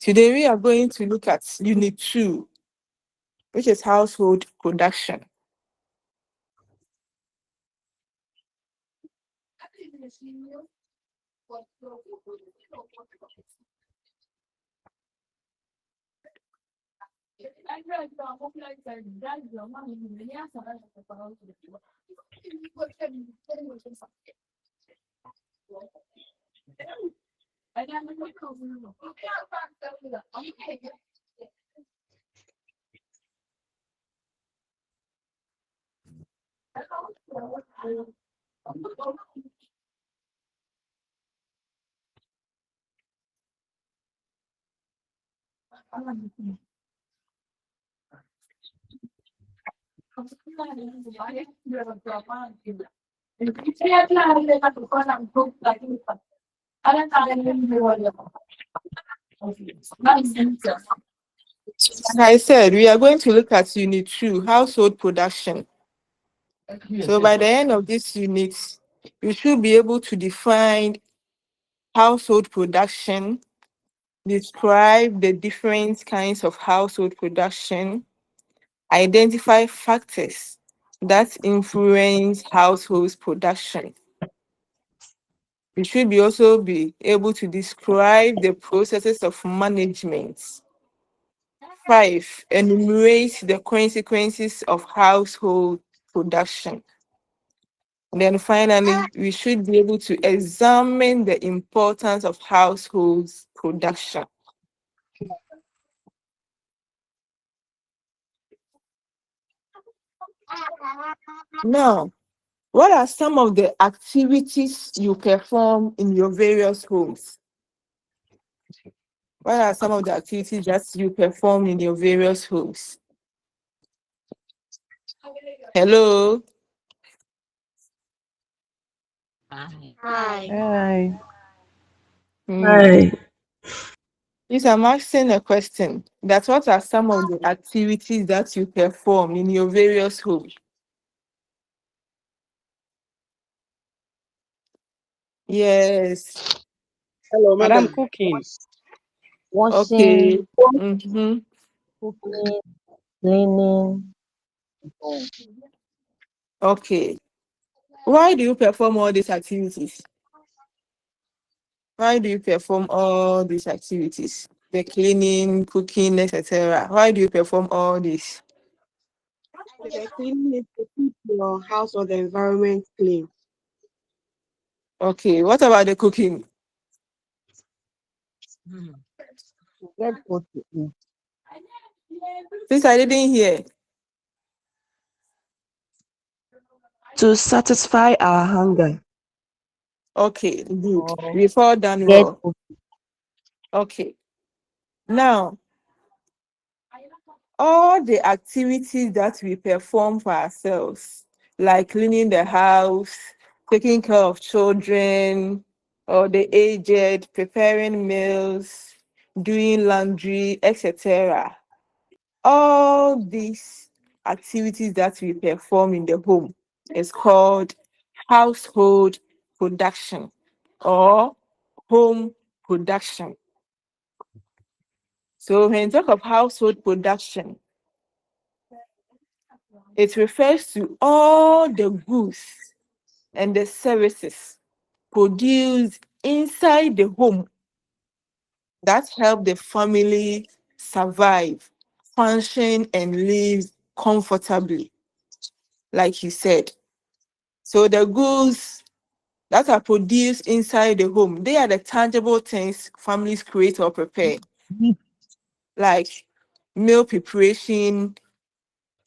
Today we are going to look at Unit 2, which is household production. Like I said, we are going to look at Unit 2, household production. So by the end of this unit, you should be able to define household production, describe the different kinds of household production, identify factors that influence household production. You should also be able to describe the processes of management. 5, enumerate the consequences of household production. And then finally, we should be able to examine the importance of household production. Now, what are some of the activities you perform in your various homes? What are some of the activities that you perform in your various homes? Hello? Hi. Hi. Hmm. Yes, I'm asking a question. That's what are some of the activities that you perform in your various homes? Yes. Hello, Madam, madam. cooking. Okay. Washing, Mm-hmm. cooking, cleaning. Okay. Why do you perform all these activities? Why do you perform all these activities? The cleaning, cooking, etc. Why do you perform all this? The cleaning is to keep your house or the environment clean. Okay. What about the cooking? Get what to eat. Since I didn't hear. To satisfy our hunger. Okay, good. Or We've all done get well. food. Okay. Now, all the activities that we perform for ourselves, like cleaning the house, taking care of children or the aged, preparing meals, doing laundry, etc. All these activities that we perform in the home is called household production or home production. So when you talk of household production, it refers to all the goods and the services produced inside the home that help the family survive, function, and live comfortably, like you said. So the goods that are produced inside the home, they are the tangible things families create or prepare, like meal preparation,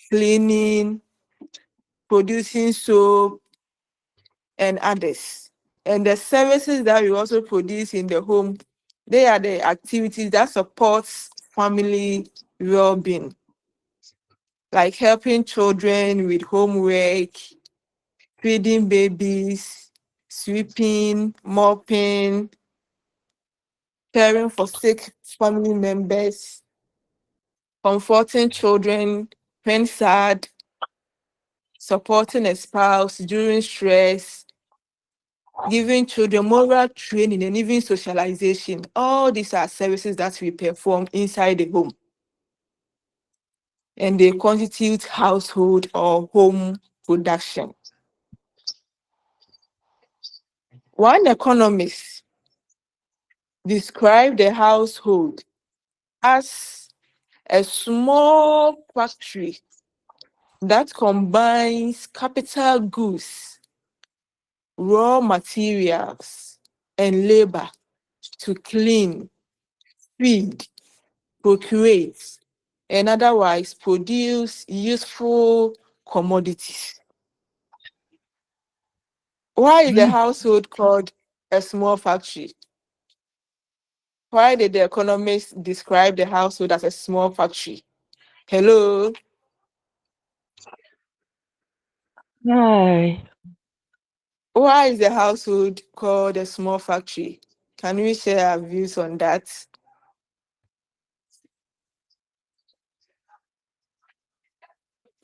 cleaning, producing soap, and others. And the services that we also produce in the home, they are the activities that supports family well-being, like helping children with homework, feeding babies, sweeping, mopping, caring for sick family members, comforting children when sad, supporting a spouse during stress, giving children moral training, and even socialization. All these are services that we perform inside the home, and they constitute household or home production. One economist described the household as a small factory that combines capital goods, raw materials, and labor to clean, feed, procreate, and otherwise produce useful commodities. Why is the household called a small factory? Why did the economists describe the household as a small factory? Hello? Hi. Why is the household called a small factory? Can we share our views on that?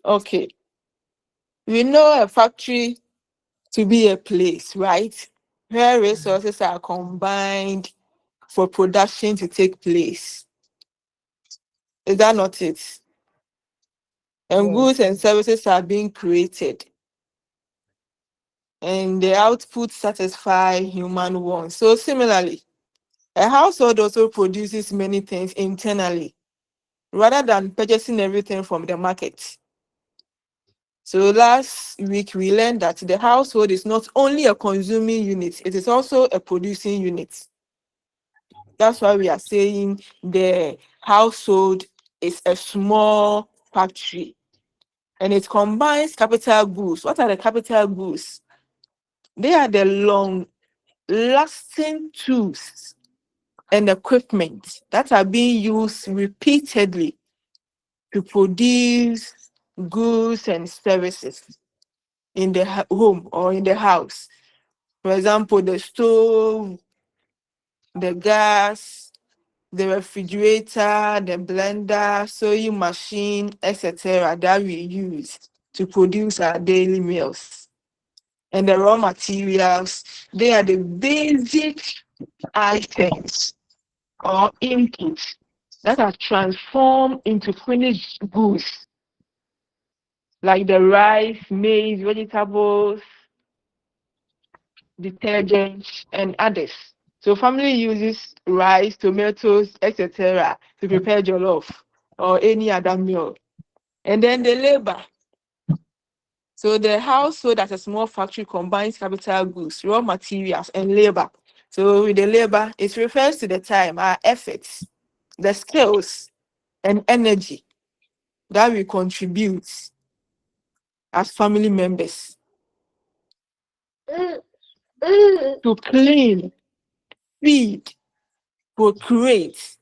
Okay. We know a factory to be a place, right? Where resources are combined for production to take place. Is that not it? And Yes. goods and services are being created, and the output satisfy human wants. So similarly, a household also produces many things internally rather than purchasing everything from the market. So last week we learned that the household is not only a consuming unit, it is also a producing unit. That's why we are saying the household is a small factory, and it combines capital goods. What are the capital goods? They are the long lasting tools and equipment that are being used repeatedly to produce goods and services in the home or in the house. For example, the stove, the gas, the refrigerator, the blender, sewing machine, etc., that we use to produce our daily meals. And the raw materials, they are the basic items or inputs that are transformed into finished goods like the rice, maize, vegetables, detergents, and others. So family uses rice, tomatoes, etc. to prepare jollof or any other meal. And then the labor. So the household as a small factory combines capital goods, raw materials, and labor. So with the labor, it refers to the time, our efforts, the skills, and energy that we contribute as family members to clean, feed, procreate.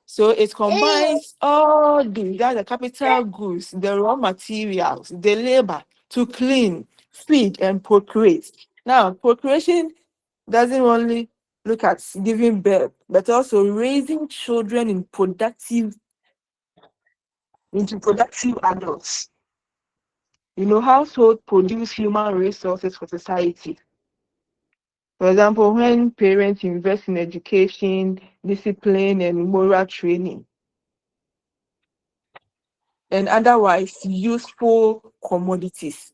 So it combines all these, that's the capital goods, the raw materials, the labor to clean, feed, and procreate. Now, procreation doesn't only look at giving birth, but also raising children into productive adults. You know, household produce human resources for society. For example, when parents invest in education, discipline, and moral training, and otherwise useful commodities.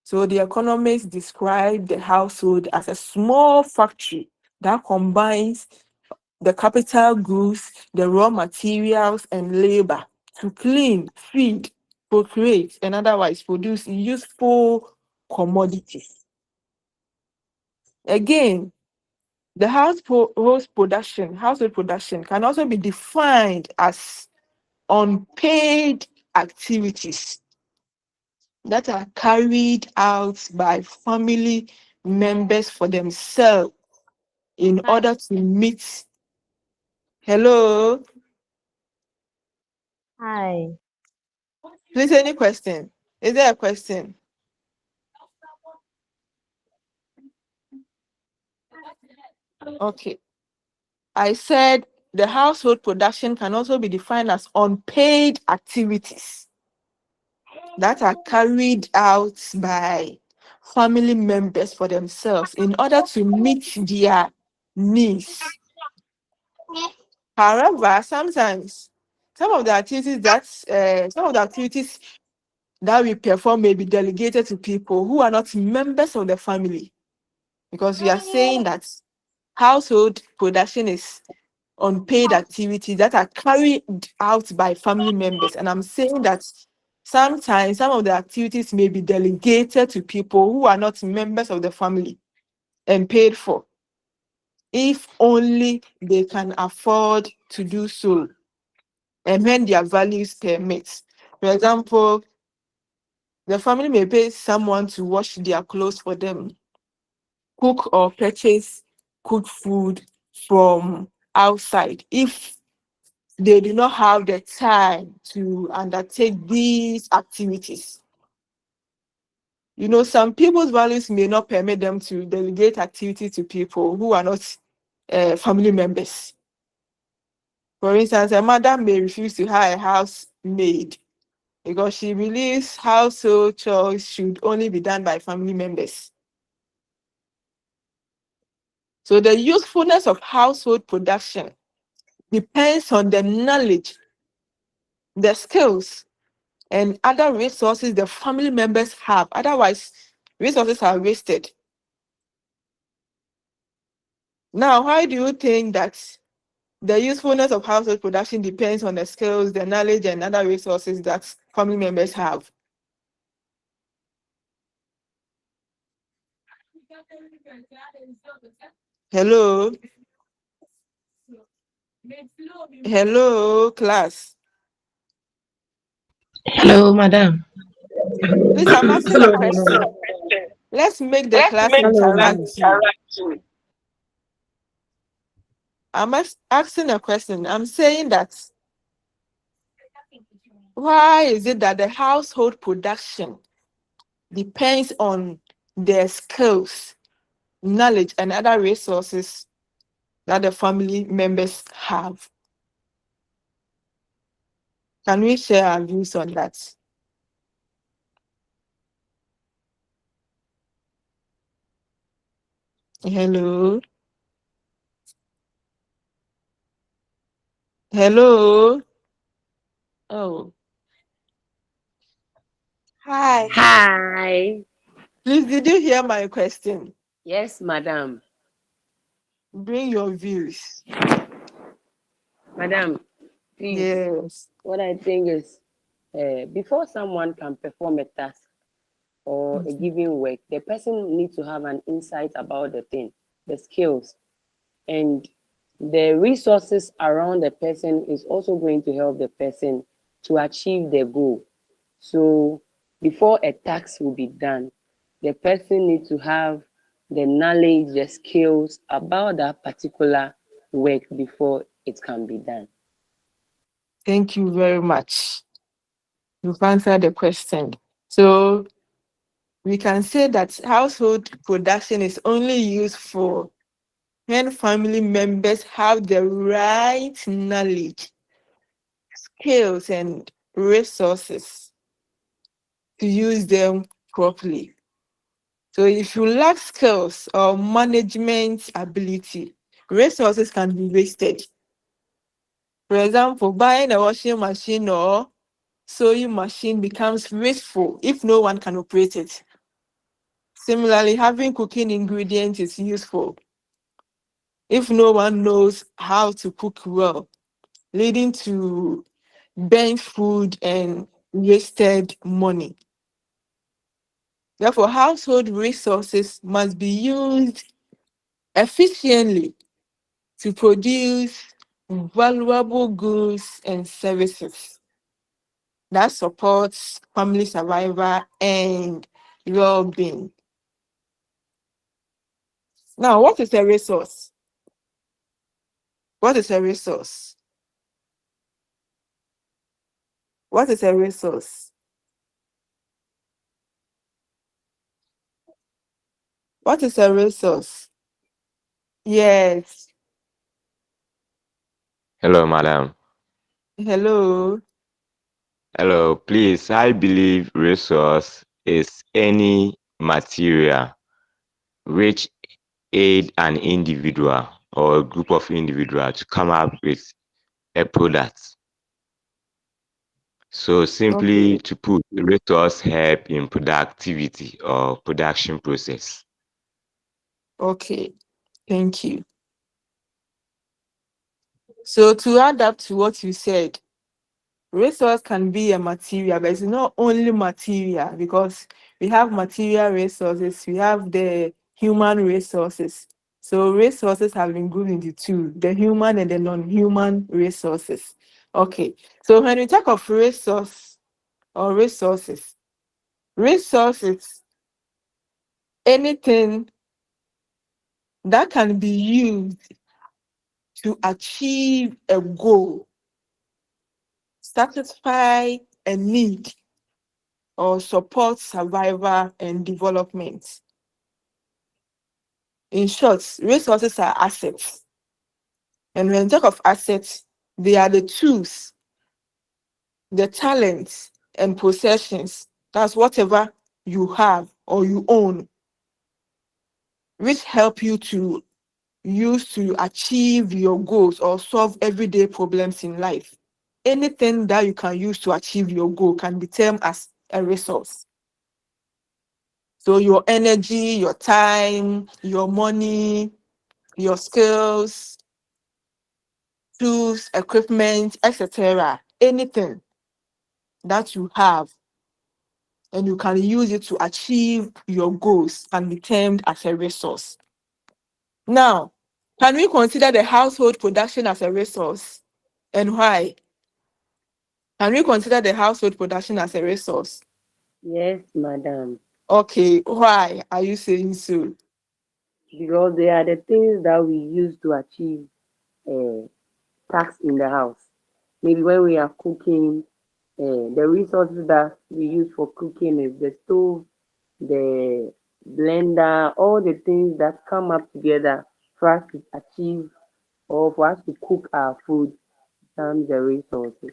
So the economists describe the household as a small factory that combines the capital goods, the raw materials, and labor to clean, feed, procreate, and otherwise produce useful commodities. Again, the household production can also be defined as unpaid activities that are carried out by family members for themselves in order to meet. Hello, Hi. please, any question? Is there a question? Okay. I said the household production can also be defined as unpaid activities that are carried out by family members for themselves in order to meet their needs. However, sometimes some of the activities that we perform may be delegated to people who are not members of the family, because we are saying that household production is unpaid activities that are carried out by family members. And I'm saying that sometimes some of the activities may be delegated to people who are not members of the family and paid for, if only they can afford to do so and when their values permit. For example, the family may pay someone to wash their clothes for them, cook or purchase cooked food from outside, if they do not have the time to undertake these activities. Some people's values may not permit them to delegate activity to people who are not family members. For instance, a mother may refuse to hire a housemaid because she believes household chores should only be done by family members. So the usefulness of household production depends on the knowledge, the skills, and other resources the family members have. Otherwise, resources are wasted. Now, why do you think that the usefulness of household production depends on the skills, the knowledge, and other resources that family members have? Hello? Hello, class. Hello, madam. Please, I'm asking a question. Let's make the class Hello, madam. interactive. Asking a question. I'm saying that why is it that the household production depends on their skills, knowledge, and other resources that the family members have? Can we share our views on that? Hello? Hello? Oh, Hi. Hi. please, did you hear my question? Yes, madam. Bring your views. Madam, please. Yes. What I think is, before someone can perform a task or a given work, the person needs to have an insight about the thing, the skills, and the resources around the person is also going to help the person to achieve the goal. So before a task will be done, the person needs to have the knowledge, the skills about that particular work before it can be done. Thank you very much. You've answered the question. So we can say that household production is only useful when family members have the right knowledge, skills, and resources to use them properly. So if you lack skills or management ability, resources can be wasted. For example, buying a washing machine or sewing machine becomes wasteful if no one can operate it. Similarly, having cooking ingredients is useful if no one knows how to cook well, leading to burnt food and wasted money. Therefore, household resources must be used efficiently to produce valuable goods and services that supports family survival and well-being. Now, what is a resource? What is a resource? What is a resource? What is a resource? Yes. Hello, madam. Hello. Hello, please. I believe resource is any material which aid an individual or a group of individuals to come up with a product. So simply Okay. to put, resource help in productivity or production process. Okay. Thank you. So to add up to what you said, resource can be a material, but it's not only material because we have material resources, we have the human resources. So resources have been grouped into two, the human and the non-human resources. Okay. So when we talk of resource or resources, anything that can be used to achieve a goal, satisfy a need, or support survival and development. In short, resources are assets. And when we talk of assets, they are the tools, the talents, and possessions. That's whatever you have or you own, which help you to use to achieve your goals or solve everyday problems in life. Anything that you can use to achieve your goal can be termed as a resource. So your energy, your time, your money, your skills, tools, equipment, etc. Anything that you have and you can use it to achieve your goals can be termed as a resource. Now, can we consider the household production as a resource? And why? Can we consider the household production as a resource? Yes, madam. Okay, why are you saying so? Because they are the things that we use to achieve tasks in the house. Maybe when we are cooking, the resources that we use for cooking is the stove, the blender, all the things that come up together for us to achieve or for us to cook our food becomes the resources.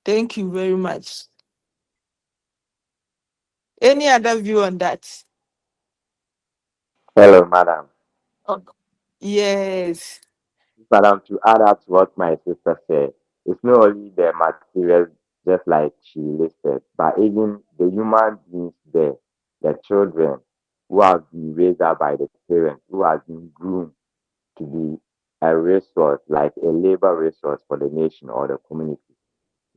Thank you very much. Any other view on that? Hello, madam. Oh, yes. Madam, to add up to what my sister said, it's not only the materials, just like she listed, but even the human beings there, the children who have been raised up by the parents, who have been groomed to be a resource, like a labor resource for the nation or the community.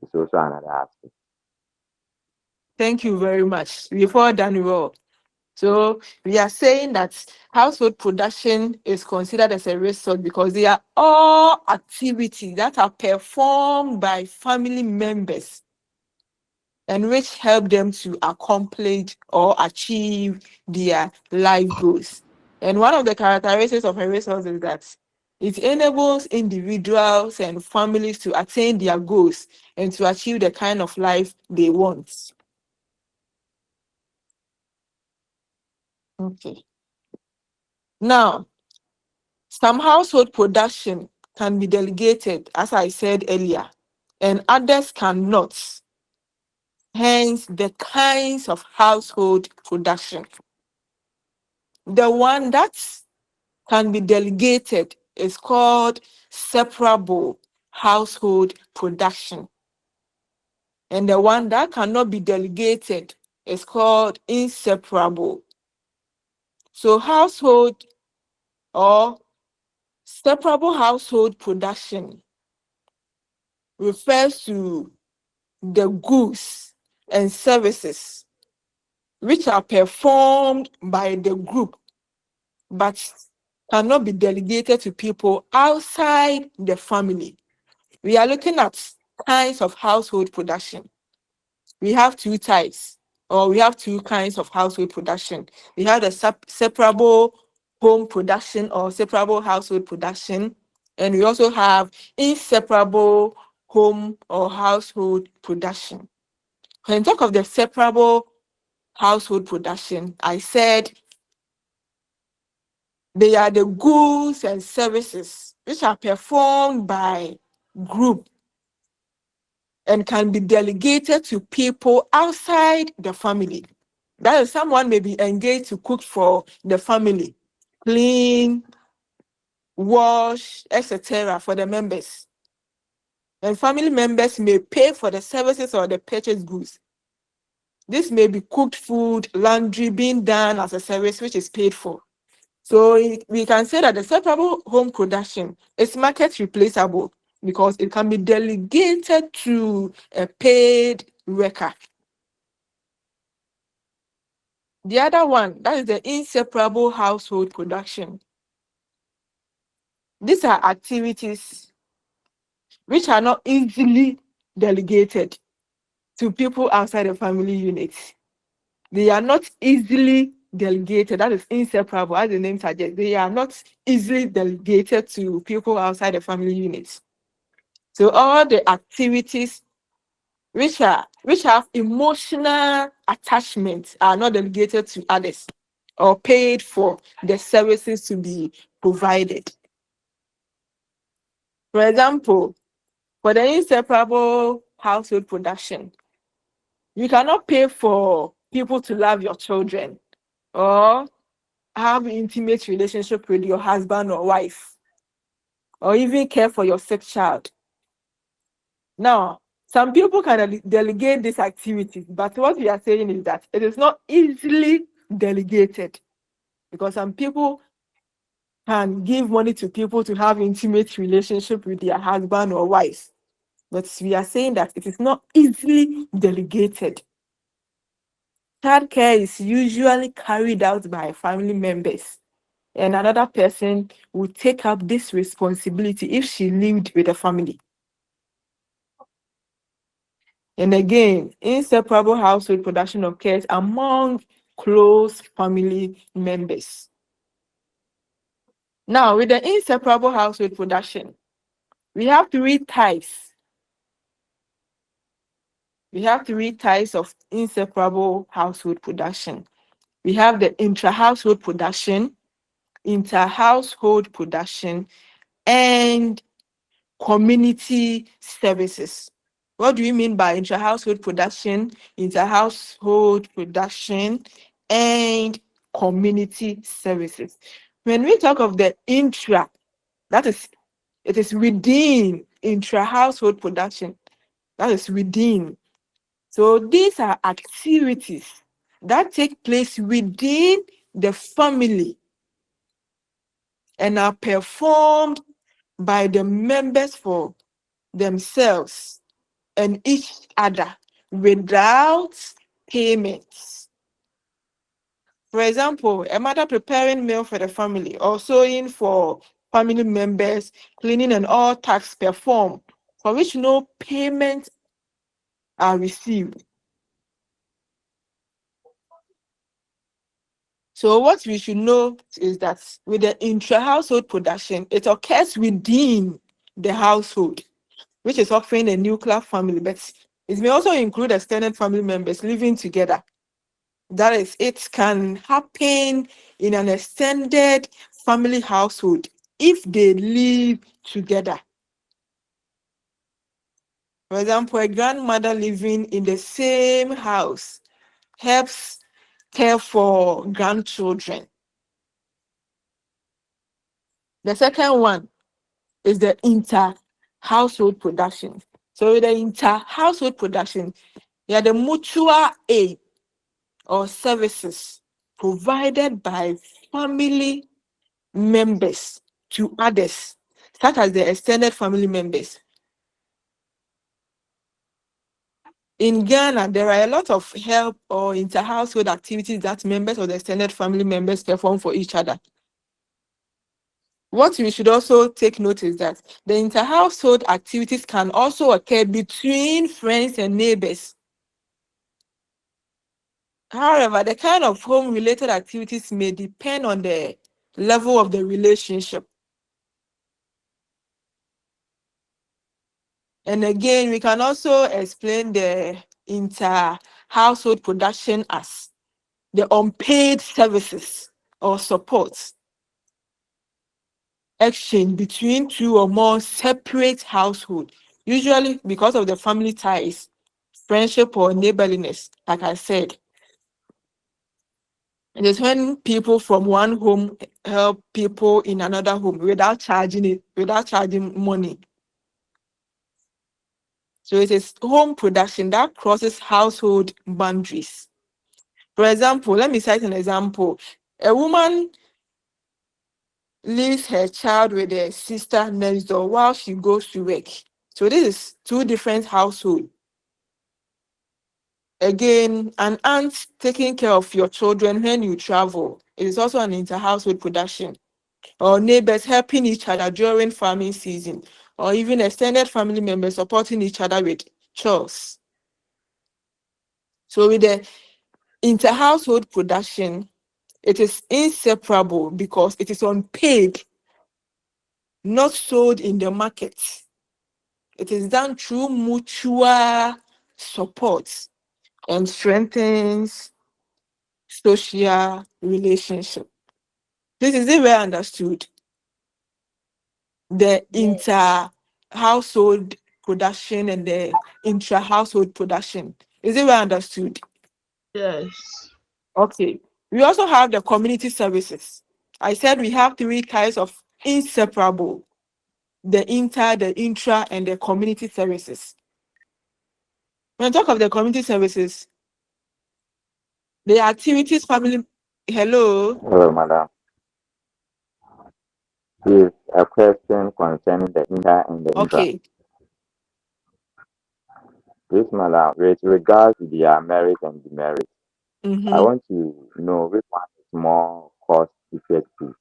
It's also another aspect. Thank you very much. We've all done well. So we are saying that household production is considered as a resource because they are all activities that are performed by family members and which help them to accomplish or achieve their life goals. And one of the characteristics of a resource is that it enables individuals and families to attain their goals and to achieve the kind of life they want. Okay. Now, some household production can be delegated, as I said earlier, and others cannot. Hence, the kinds of household production. The one that can be delegated is called separable household production. And the one that cannot be delegated is called inseparable. So household or separable household production refers to the goods and services which are performed by the group but cannot be delegated to people outside the family. We are looking at kinds of household production. We have two types, or we have two kinds of household production. We have the separable home production or separable household production, and we also have inseparable home or household production. When I talk of the separable household production, I said they are the goods and services which are performed by group and can be delegated to people outside the family. That is, someone may be engaged to cook for the family, clean, wash, etc. for the members. And family members may pay for the services or the purchased goods. This may be cooked food, laundry being done as a service which is paid for. So we can say that the separable home production is market replaceable because it can be delegated to a paid worker. The other one, that is the inseparable household production. These are activities which are not easily delegated to people outside the family unit. They are not easily delegated. That is inseparable, as the name suggests. They are not easily delegated to people outside the family unit. So all the activities which have emotional attachment are not delegated to others or paid for the services to be provided. For example, for the inseparable household production, you cannot pay for people to love your children or have intimate relationship with your husband or wife, or even care for your sick child. Now, some people can delegate these activities, but what we are saying is that it is not easily delegated because some people can give money to people to have intimate relationship with their husband or wife. But we are saying that it is not easily delegated. Child care is usually carried out by family members, and another person would take up this responsibility if she lived with a family. And again, inseparable household production occurs among close family members. Now, with the inseparable household production, we have three types. We have three types of inseparable household production. We have the intra-household production, inter-household production, and community services. What do we mean by intra-household production, inter-household production, and community services? When we talk of the intra, that is, it is within intra-household production. That is within. So these are activities that take place within the family and are performed by the members for themselves and each other without payments. For example, a mother preparing meal for the family or sewing for family members, cleaning and all tasks performed for which no payment are received. So what we should know is that with the intra-household production, it occurs within the household, which is often a nuclear family, but it may also include extended family members living together. That is, it can happen in an extended family household if they live together. For example, a grandmother living in the same house helps care for grandchildren. The second one is the inter-household production. So with the inter-household production, they are the mutual aid or services provided by family members to others, such as the extended family members. In Ghana, there are a lot of help or inter-household activities that members of the extended family members perform for each other. What we should also take note is that the inter-household activities can also occur between friends and neighbors. However, the kind of home-related activities may depend on the level of the relationship. And again, we can also explain the inter-household production as the unpaid services or supports exchange between two or more separate households, usually because of the family ties, friendship, or neighborliness, like I said. It is when people from one home help people in another home without charging money. So it is home production that crosses household boundaries. For example, let me cite an example. A woman leaves her child with her sister next door while she goes to work. So this is two different households. Again, an aunt taking care of your children when you travel. It is also an inter-household production. Or neighbors helping each other during farming season. Or even extended family members supporting each other with chores. So with the inter-household production, it is inseparable because it is unpaid, not sold in the market. It is done through mutual support and strengthens social relationship. This is it well understood. The Yes. inter-household production and the intra-household production. Is it well understood? Yes. Okay. We also have the community services. I said we have three types of inseparable: the inter, the intra, and the community services. When I talk of the community services, the activities family. Hello. Hello, madam. Is a question concerning the inter and the intra. Okay. Please, madam, with regard to their merit and demerit, I Mm-hmm. want to know which one is more cost effective,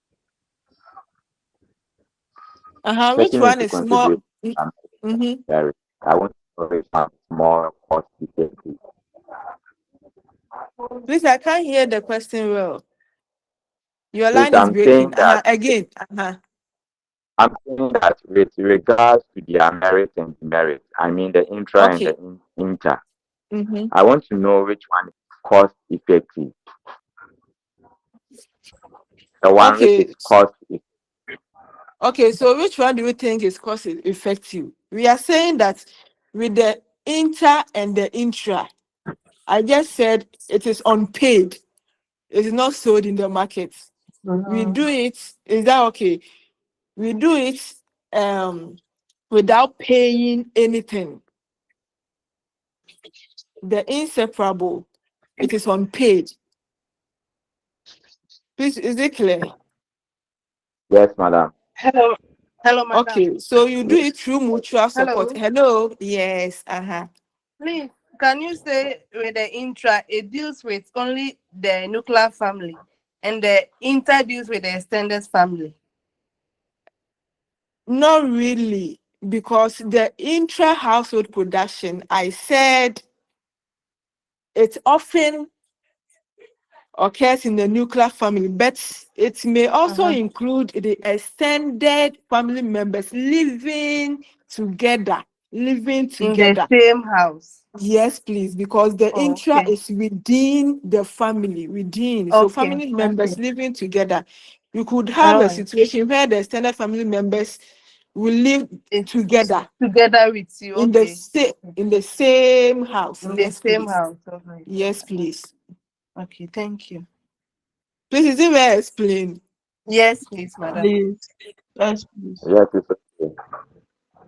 Which taking one into is more? consideration their Mm-hmm. merit. I want to know which one is more cost effective. Please, I can't hear the question well. Your Please, line is breaking. Again. I'm saying that with regards to their merit and demerit, I mean the intra and the Okay. inter, Mm-hmm. I want to know which one is cost effective. The one which Okay. is cost effective. Okay. So, which one do you think is cost effective? We are saying that with the inter and the intra, I just said it is unpaid. It is not sold in the market. We do it. Is that okay? We do it without paying anything. The inseparable, it is unpaid. Please, is it clear? Yes, madam. Hello, hello, madam. Okay, so you do it through mutual support. Hello, Hello, yes, please, can you say with the intra, it deals with only the nuclear family, and the inter deals with the extended family? Not really, because the intra-household production, I said, it often occurs in the nuclear family, but it may also include the extended family members living together. In the same house. Yes, please, because the Oh, intra okay. is within the family, so Okay. family members Okay. living together. You could have All a right. situation where the extended family members will live It's together together with you. in the Okay. same in the same house. In the Yes, same please. house. Okay. Yes, please. Okay. Thank you. Please, is it well explained? Yes, please, madam. Please. Yes, please. Yes, it's okay.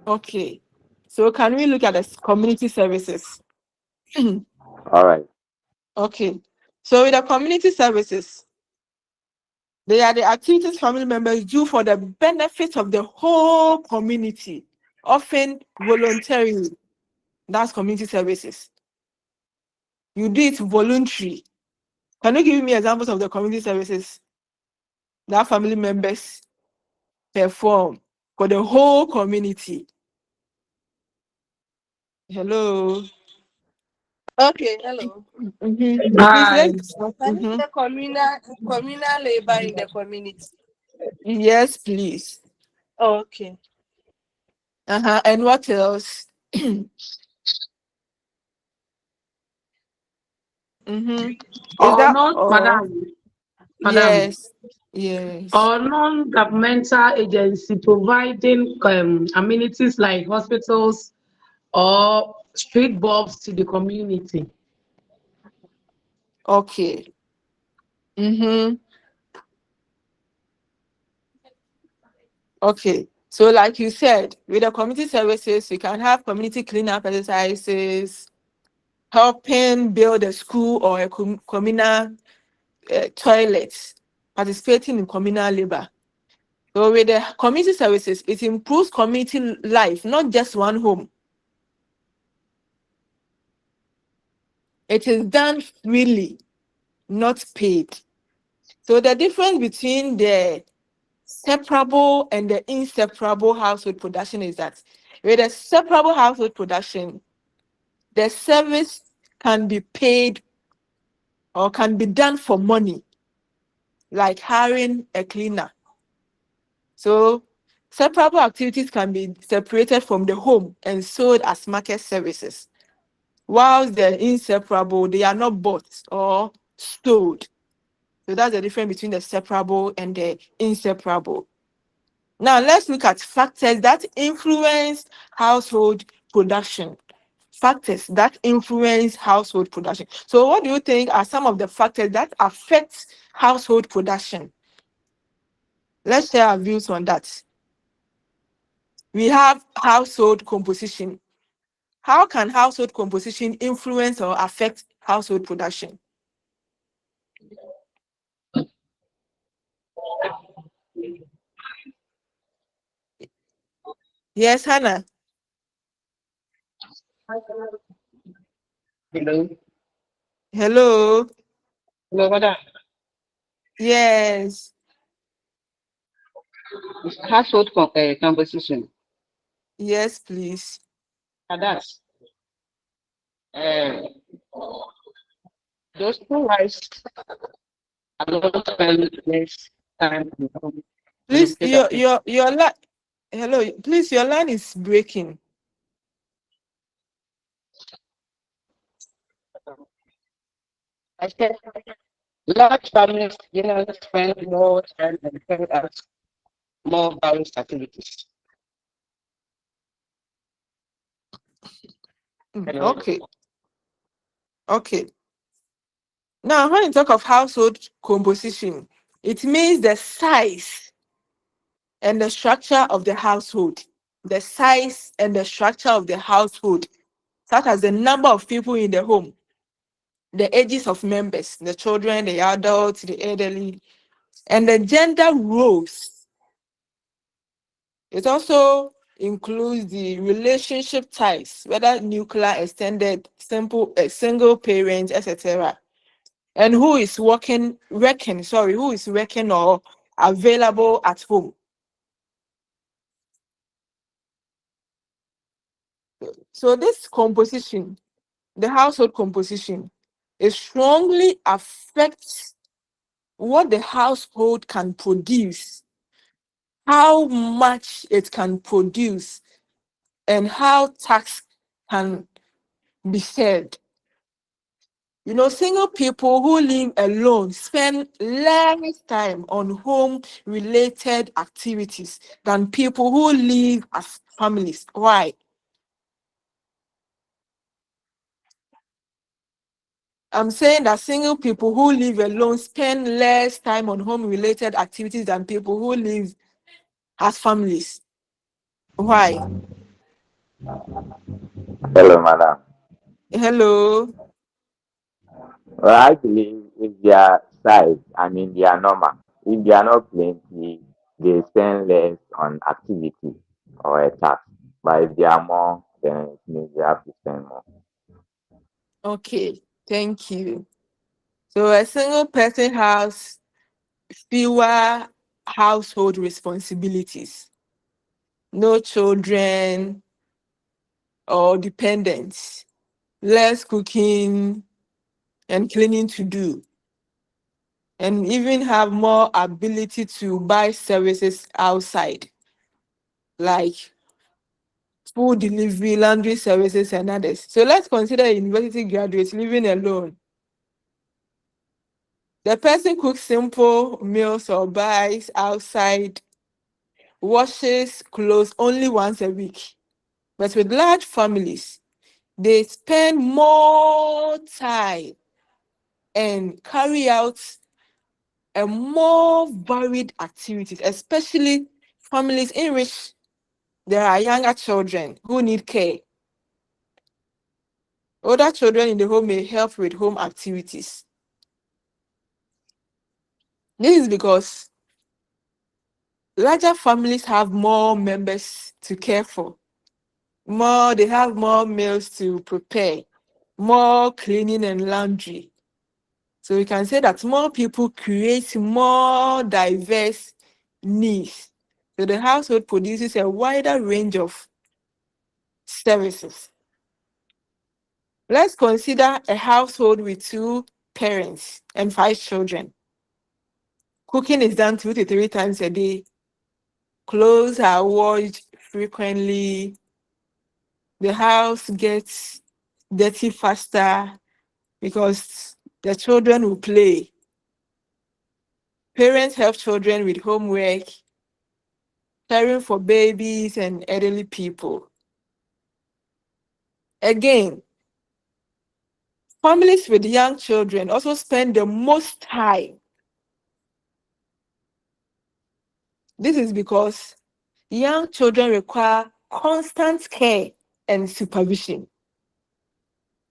Okay. So can we look at the community services? All right. Okay. So with the community services, they are the activities family members do for the benefit of the whole community, often voluntarily. That's community services. You do it voluntary. Can you give me examples of the community services that family members perform for the whole community? Hello. Okay. Hello. Please Hi. let's. Can you say communal labor in the community? Yes, please. Okay. And what else? Is Or that not, all? madam, Yes. Yes. or non-governmental agency providing amenities like hospitals or street bulbs to the community. Okay. Mm-hmm. Okay. So, like you said, with the community services, we can have community cleanup exercises, helping build a school or a communal toilets, participating in communal labor. So, with the community services, it improves community life, not just one home. It is done freely, not paid. So, the difference between the separable and the inseparable household production is that with a separable household production, the service can be paid or can be done for money, like hiring a cleaner. So separable activities can be separated from the home and sold as market services. Whilst the inseparable, they are not bought or sold. So that's the difference between the separable and the inseparable. Now let's look at factors that influence household production. Factors that influence household production. So what do you think are some of the factors that affect household production? Let's share our views on that. We have household composition. How can household composition influence or affect household production? Yes, Hannah. Hello. Hello. Hello, madam. Yes. Household composition. Yes, please. And that's uh, those two wives a lot spend less time at home and Please, limited activity. your line. Hello. Please, your line is breaking. I said large families, spend more time and carry out more various activities. Hello. Okay. Okay. Now, when you talk of household composition, it means the size and the structure of the household. The size and the structure of the household, such as the number of people in the home, the ages of members, the children, the adults, the elderly, and the gender roles. It also includes the relationship types, whether nuclear, extended, simple, single parent, etc. And who is who is working or available at home. So this composition, the household composition, it strongly affects what the household can produce, how much it can produce, and how tax can be shared. Single people who live alone spend less time on home-related activities than people who live as families. Why? I'm saying that single people who live alone spend less time on home-related activities than people who live as families. Why? Hello, madam. Hello. Well, I believe if they are size, I mean, they are normal. If they are not plenty, they spend less on activity or a task. But if they are more, then it means they have to spend more. Okay. Thank you. So a single person has fewer household responsibilities, no children or dependents, less cooking and cleaning to do, and even have more ability to buy services outside, like food delivery, laundry services, and others. So let's consider a university graduate living alone. The person cooks simple meals or buys outside, washes clothes only once a week. But with large families, they spend more time and carry out a more varied activities, especially families in which there are younger children who need care. Older children in the home may help with home activities. This is because larger families have more members to care for. They have more meals to prepare, more cleaning and laundry. So we can say that more people create more diverse needs. So the household produces a wider range of services. Let's consider a household with 2 parents and 5 children. Cooking is done 2 to 3 times a day. Clothes are washed frequently. The house gets dirty faster because the children will play. Parents help children with homework, caring for babies and elderly people. Again, families with young children also spend the most time. This is because young children require constant care and supervision.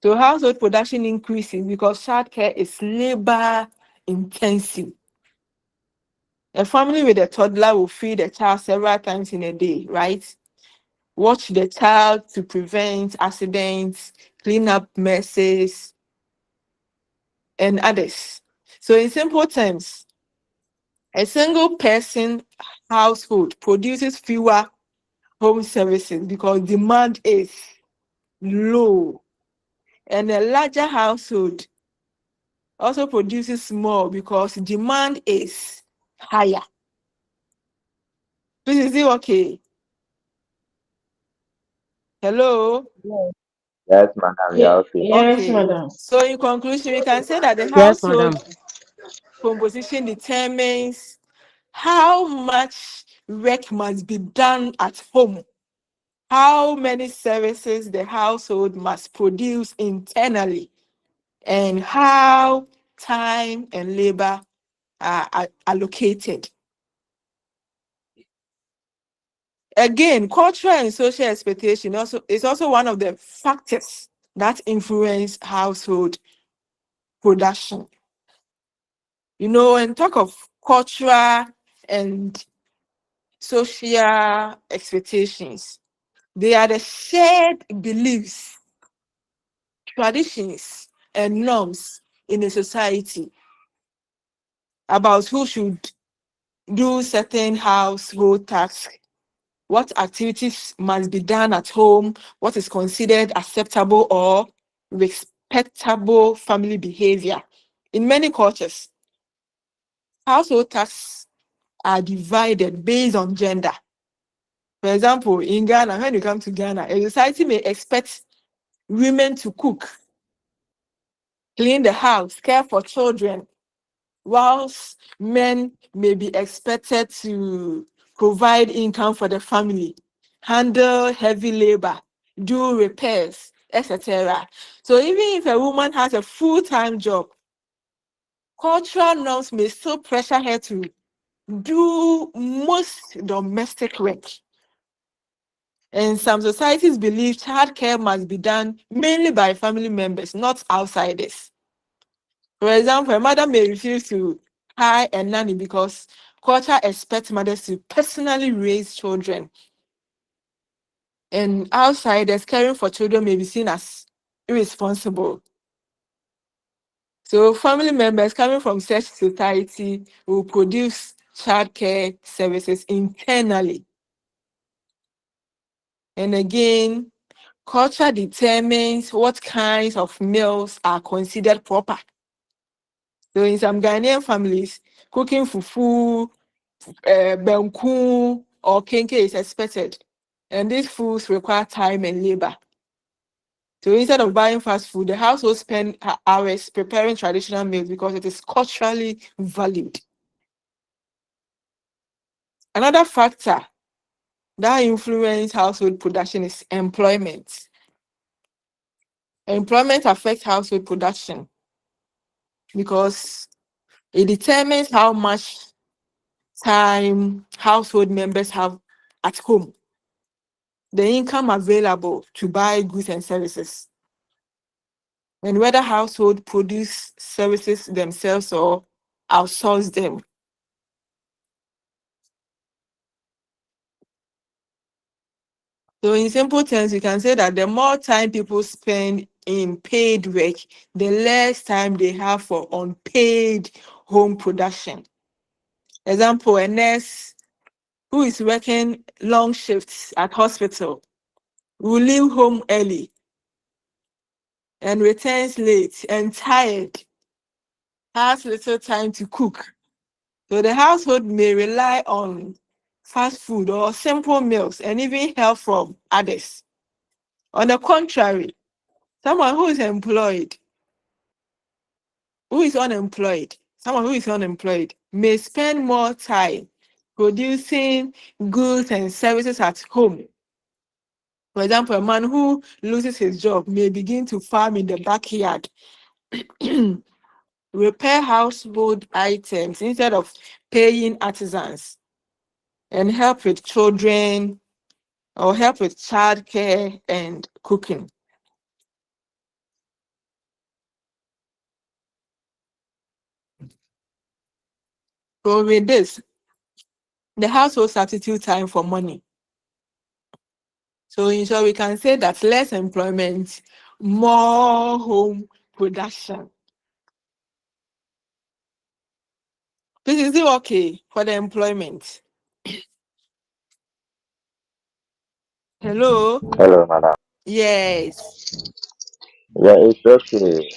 So household production increases because childcare is labor intensive. A family with a toddler will feed the child several times in a day, right? Watch the child to prevent accidents, clean up messes, and others. So in simple terms, a single person household produces fewer home services because demand is low. And a larger household also produces more because demand is higher. Please, is it okay? Hello? Yes, madam, you're okay. Yes, Okay. madam. So in conclusion, we can say that the Yes, madam. household composition determines how much work must be done at home, how many services the household must produce internally, and how time and labor are allocated. Again, cultural and social expectation is also one of the factors that influence household production. And talk of cultural and social expectations. They are the shared beliefs, traditions, and norms in a society about who should do certain household tasks, what activities must be done at home, what is considered acceptable or respectable family behavior. In many cultures, household tasks are divided based on gender. For example, in Ghana, when you come to Ghana, a society may expect women to cook, clean the house, care for children, whilst men may be expected to provide income for the family, handle heavy labor, do repairs, etc. So even if a woman has a full-time job, cultural norms may still pressure her to do most domestic work. And some societies believe childcare must be done mainly by family members, not outsiders. For example, a mother may refuse to hire a nanny because culture expects mothers to personally raise children. And outsiders caring for children may be seen as irresponsible. So family members coming from such society will produce childcare services internally. And again, culture determines what kinds of meals are considered proper. So in some Ghanaian families, cooking fufu, banku, or kenke is expected. And these foods require time and labor. So instead of buying fast food, the household spend hours preparing traditional meals because it is culturally valued. Another factor that influences household production is employment. Employment affects household production because It determines how much time household members have at home, the income available to buy goods and services, and whether household produce services themselves or outsource them. So in simple terms, you can say that the more time people spend in paid work, the less time they have for unpaid home production. Example, a nurse who is working long shifts at hospital will leave home early and returns late and tired, has little time to cook. So the household may rely on fast food or simple meals and even help from others. On the contrary, someone someone who is unemployed may spend more time producing goods and services at home. For example, a man who loses his job may begin to farm in the backyard, repair household items instead of paying artisans, and help with children or help with childcare and cooking. So with this, the household substitute time for money. So in short, we can say that less employment, more home production. This is it okay for the employment? Hello? Hello, madam. Yes. Yeah, it's okay.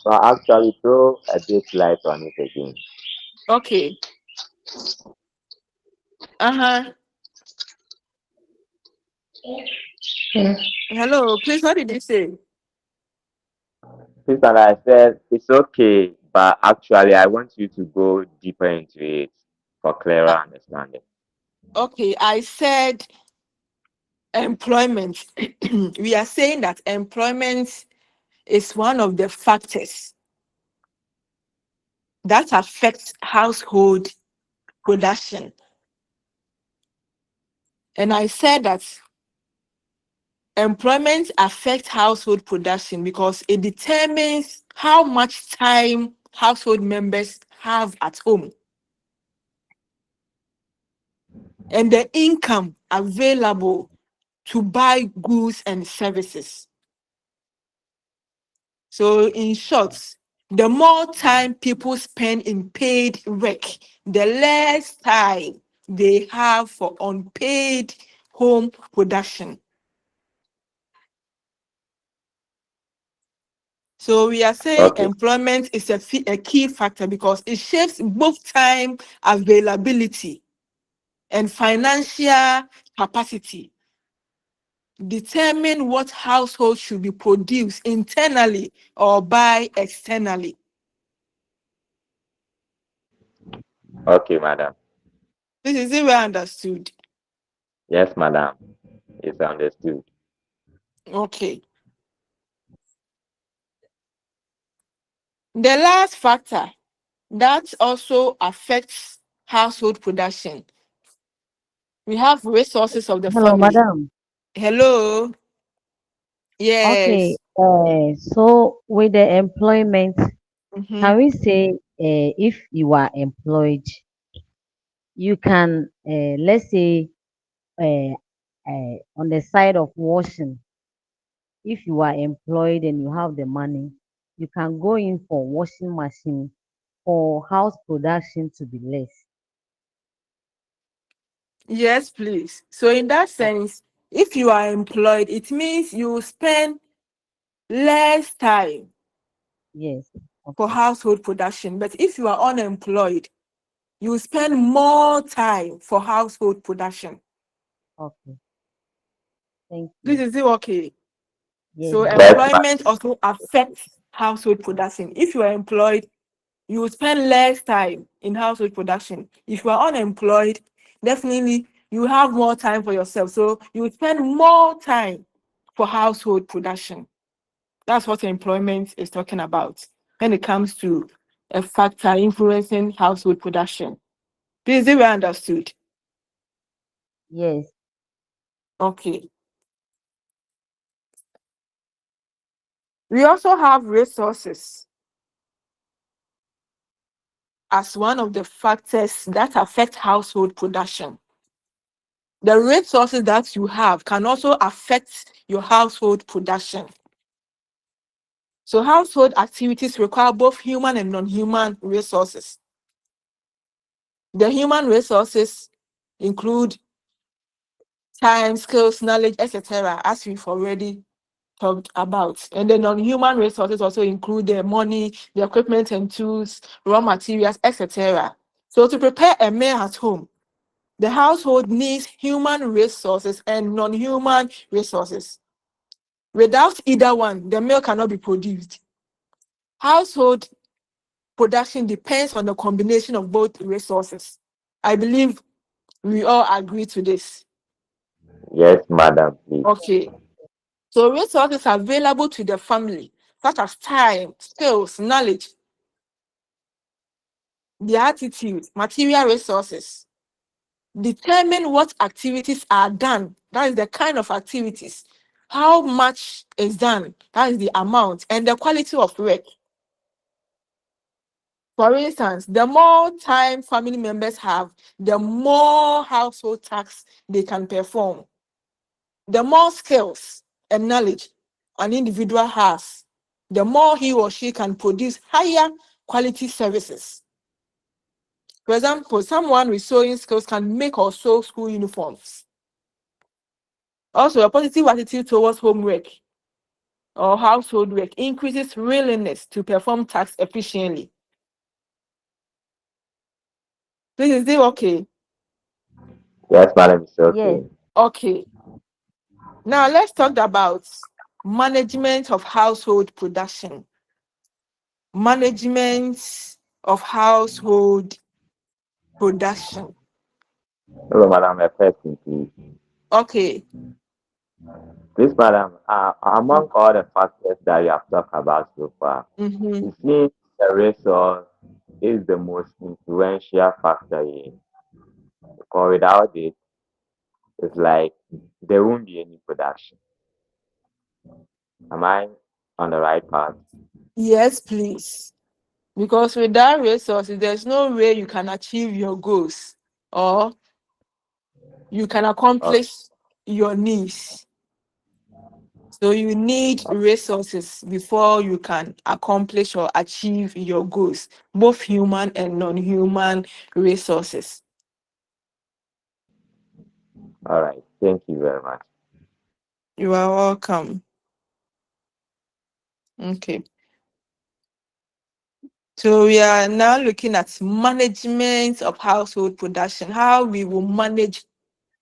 But actually, throw a bit light on it again. Okay. Uh-huh. Hello, please, what did you say? Sister, I said it's okay, but actually, I want you to go deeper into it for clearer Uh, understanding. okay, I said employment. We are saying that employment is one of the factors that affects household production. And I said that employment affects household production because it determines how much time household members have at home and the income available to buy goods and services. So, in short, the more time people spend in paid work, the less time they have for unpaid home production. So we are saying Okay, employment is a key factor because it shapes both time availability and financial capacity. Determine what household should be produced internally or buy externally. okay, madam. This is it well understood. Yes, madam. It's understood. Okay. The last factor that also affects household production, we have resources of the Hello, family. madam. Hello. Okay, Yes. so with the employment, Mhm. can we say if you are employed, you can, let's say, uh, on the side of washing, if you are employed and you have the money, you can go in for washing machine for house production to be less. Yes, please. So in that Oh, sense, if you are employed, it means you spend less time yes. for Okay. household production. But if you are unemployed, you spend more time for household production. Okay. Thank This you. is it okay. Yes, So yes. Yes, employment also affects household production. If you are employed, you will spend less time in household production. If you are unemployed, definitely you have more time for yourself. So you will spend more time for household production. That's what employment is talking about when it comes to a factor influencing household production. Please, they were understood. Yes. Okay. We also have resources as one of the factors that affect household production. The resources that you have can also affect your household production. So household activities require both human and non-human resources. The human resources include time, skills, knowledge, etc., as we've already talked about. And the non-human resources also include the money, the equipment and tools, raw materials, etc. So to prepare a meal at home, the household needs human resources and non-human resources. Without either one, the meal cannot be produced. Household production depends on the combination of both resources. I believe we all agree to this. Yes, madam, please. Okay. So resources available to the family, such as time, skills, knowledge, the attitude, material resources, determine what activities are done. That is the kind of activities. How much is done? That is the amount and the quality of work. For instance, the more time family members have, the more household tasks they can perform. The more skills and knowledge an individual has, the more he or she can produce higher quality services. For example, someone with sewing skills can make or sew school uniforms. Also, a positive attitude towards homework or household work increases willingness to perform tasks efficiently. Please, is it okay? Yes, madam, it's Yes. okay. Okay. Now let's talk about management of household production. Management of household production. Hello, madam, a person, please. Okay. Please, madam, among all the factors that you have talked about so far, Mm-hmm. it seems the resource is the most influential factor here. Because without it, it's like there won't be any production. Am I on the right path? Yes, please. Because without resources, there's no way you can achieve your goals or you can Oh, accomplish your needs. So you need resources before you can accomplish or achieve your goals, both human and non-human resources. all right. Thank you very much. You are welcome. Okay. So we are now looking at management of household production, how we will manage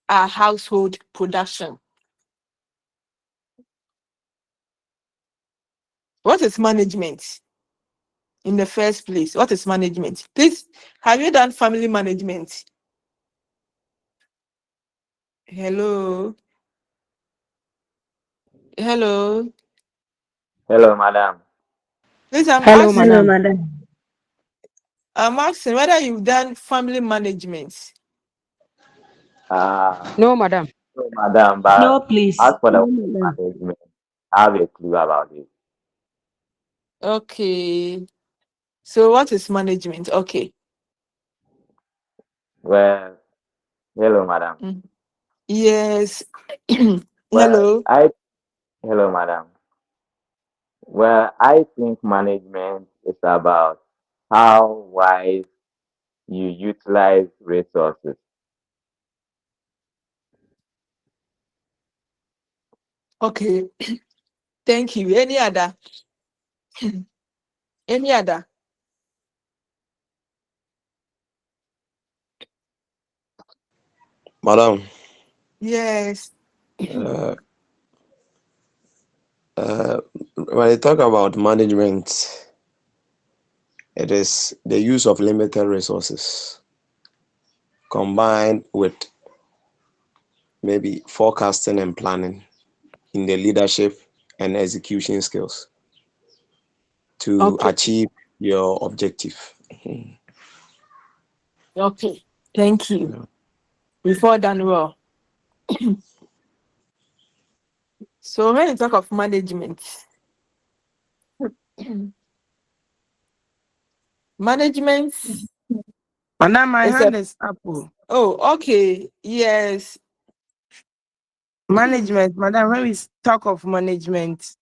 our household production. What is management in the first place? What is management? Please, have you done family management? Hello? Hello? Hello, madam. Please, Hello, madam. I'm asking whether you've done family management. Uh, No, madam. no, madam, but No, please. as for the No, word madam. management, I have a clue about it. Okay. So what is management? Okay. Well, hello, madam. Mm. Yes. Well, Hello. hello, madam. Well, I think management is about how wise you utilize resources. Okay. Thank you. Any other? Any other? Madam, Yes. uh, uh, when I talk about management, it is the use of limited resources combined with maybe forecasting and planning in the leadership and execution skills to Okay. achieve your objective. Okay, thank you. Yeah. Before done well. So when you talk of management, management Madam, my is a hand is up. Oh. okay, yes. Management, madam, when we talk of management,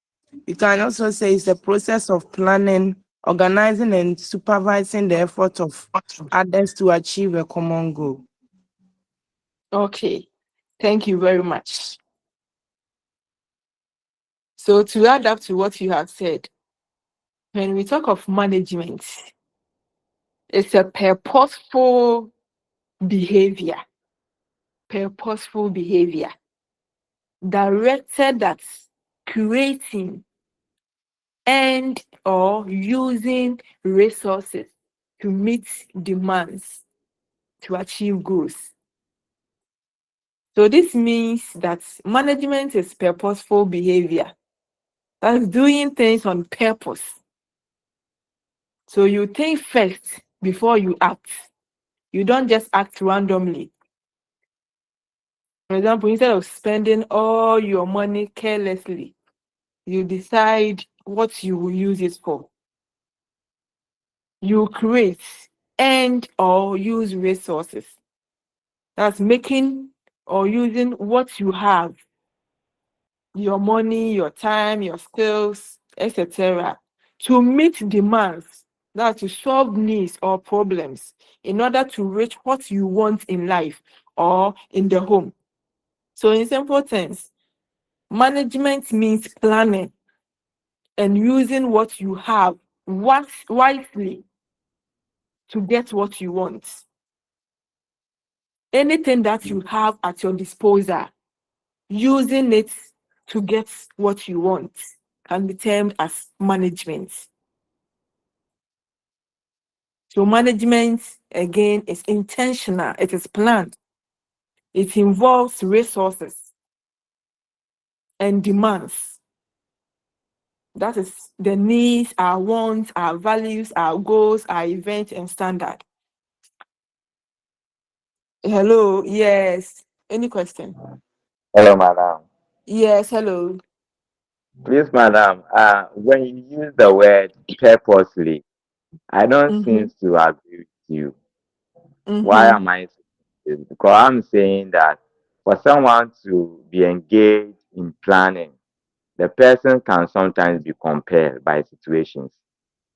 we can also say it's a process of planning, organizing, and supervising the effort of others to achieve a common goal. Okay, thank you very much. So to add up to what you have said, when we talk of management, it's a purposeful behavior directed at creating and or using resources to meet demands to achieve goals. So this means that management is purposeful behavior. That's doing things on purpose. So you think first before you act. You don't just act randomly. For example, instead of spending all your money carelessly, you decide what you will use it for. You create and or use resources. That's making or using what you have, your money, your time, your skills, etc., to meet demands, that's to solve needs or problems in order to reach what you want in life or in the home. So in simple terms, management means planning and using what you have wisely to get what you want. Anything that you have at your disposal, using it to get what you want can be termed as management. So management, again, is intentional. It is planned. It involves resources and demands. That is the needs, our wants, our values, our goals, our events, and standard. Hello, yes. Any question? Hello, madam. Yes, hello. Please, madam, when you use the word purposely, I don't Mm-hmm. seem to agree with you. Why Mm-hmm. am I saying this? Because I'm saying that for someone to be engaged in planning, the person can sometimes be compelled by situations.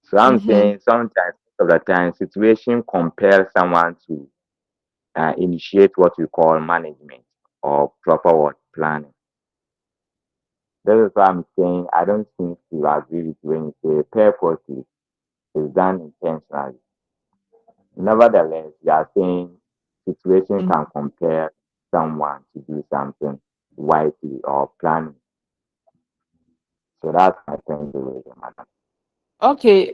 So I'm Mm-hmm. saying sometimes, most of the time, situation compels someone to initiate what we call management or proper work planning. That is why I'm saying I don't seem to agree with you when you say purposely is done intentionally. Nevertheless, you are saying situation Mm-hmm. can compel someone to do something wisely or planning. So that's my point the way, madam. Okay,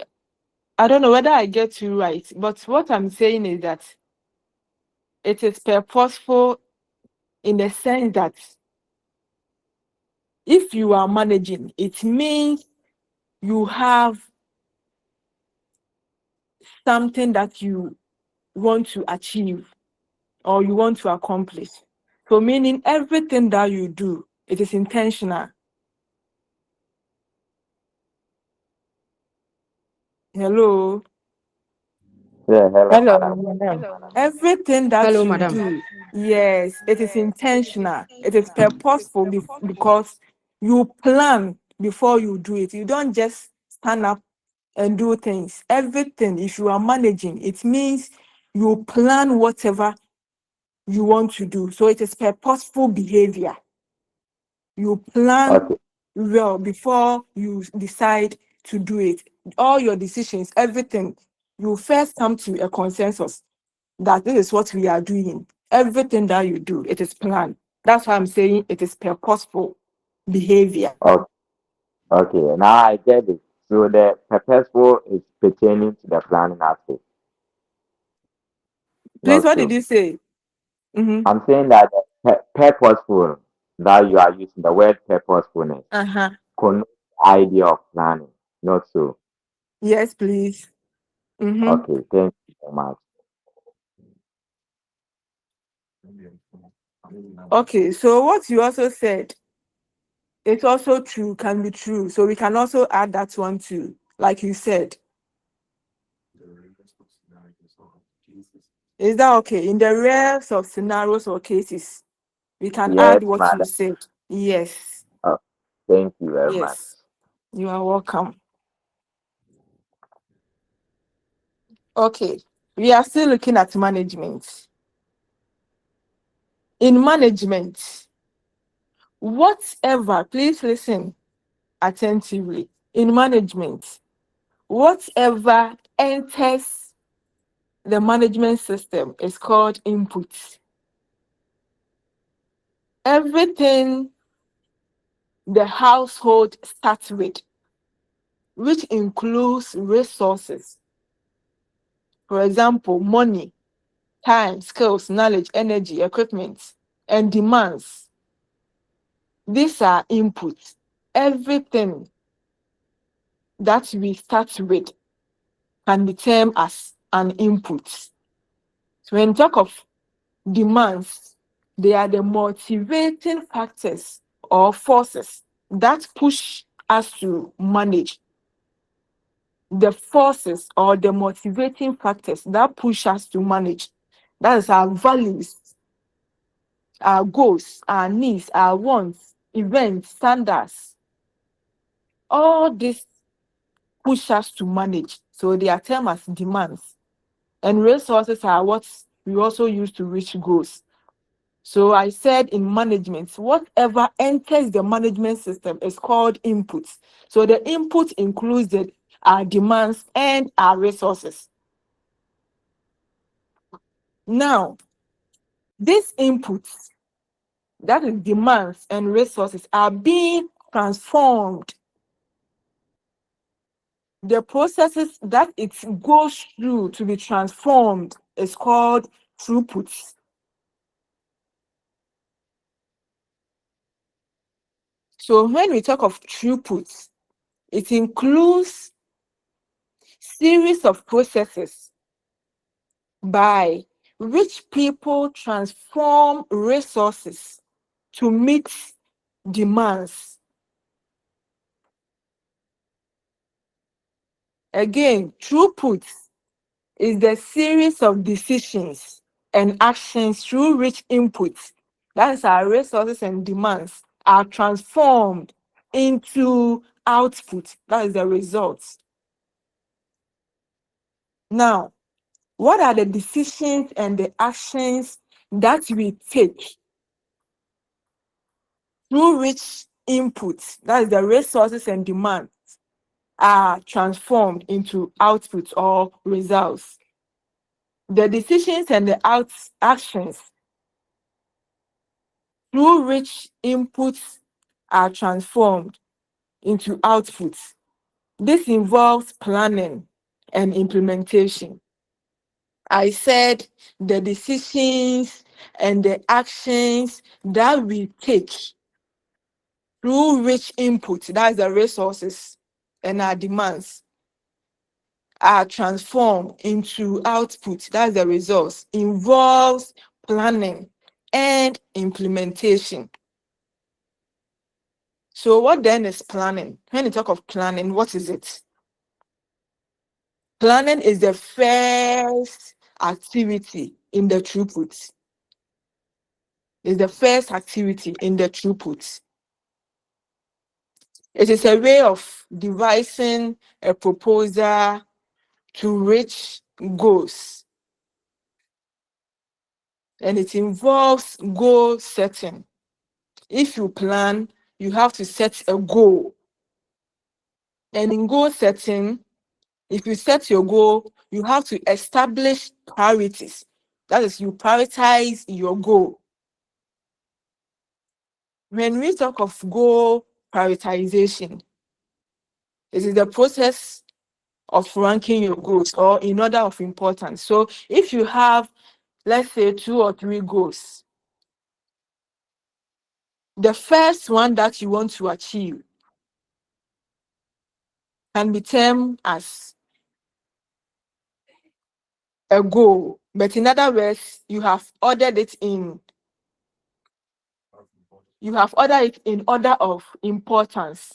I don't know whether I get you right, but what I'm saying is that it is purposeful in the sense that if you are managing, it means you have something that you want to achieve or you want to accomplish. So meaning everything that you do, it is intentional. Hello. Yeah, hello, Hello, madam. madam. Everything that Hello, you madam. do, yes, it is intentional. It is purposeful because you plan before you do it. You don't just stand up and do things. Everything, if you are managing, it means you plan whatever you want to do. So it is purposeful behavior. You plan Okay, well before you decide to do it. All your decisions, everything, you first come to a consensus that this is what we are doing. Everything that you do, it is planned. That's why I'm saying it is purposeful behavior. okay, okay. Now I get it. So the purposeful is pertaining to the planning aspect, Please, not what did so. you say? Mm-hmm. I'm saying that the purposeful that you are using, the word purposefulness, Uh-huh. connotes the idea of planning, not so. Yes, please. Okay, thank you so much. Okay, so what you also said, it's also true, can be true. So we can also add that one too, like you said. Is that okay? In the rare of scenarios or cases, we can Yes, add what you madam. said. Yes, Oh, thank you very much. yes. You are welcome. Okay, we are still looking at management. In management, whatever, please listen attentively. In management, whatever enters the management system is called input. Everything the household starts with, which includes resources, for example, money, time, skills, knowledge, energy, equipment, and demands. These are inputs. Everything that we start with can be termed as an input. So when we talk of demands, they are the motivating factors or forces that push us to manage. The forces or the motivating factors that push us to manage. That is our values, our goals, our needs, our wants, events, standards. All this push us to manage. So they are termed as demands. And resources are what we also use to reach goals. So I said in management, whatever enters the management system is called inputs. So the input includes our demands and our resources. Now, these inputs, that is demands and resources, are being transformed. The processes that it goes through to be transformed is called throughputs. So when we talk of throughputs, it includes series of processes by which people transform resources to meet demands. Again, throughput is the series of decisions and actions through which inputs, that is our resources and demands, are transformed into output, that is the results. Now, what are the decisions and the actions that we take through which inputs, that is the resources and demands, are transformed into outputs or results? The decisions and the actions through which inputs are transformed into outputs. This involves planning and implementation. I said the decisions and the actions that we take through which input, that is the resources and our demands, are transformed into output, that's the results, involves planning and implementation. So what then is planning? When you talk of planning, what is it? Planning is the first activity in the throughput. It's the first activity in the throughput. It is a way of devising a proposal to reach goals. And it involves goal setting. If you plan, you have to set a goal. And in goal setting, if you set your goal, you have to establish priorities. That is, you prioritize your goal. When we talk of goal prioritization, it is the process of ranking your goals or in order of importance. So if you have, let's say, 2 or 3 goals, the first one that you want to achieve can be termed as a goal, but in other words, you have ordered it in order of importance.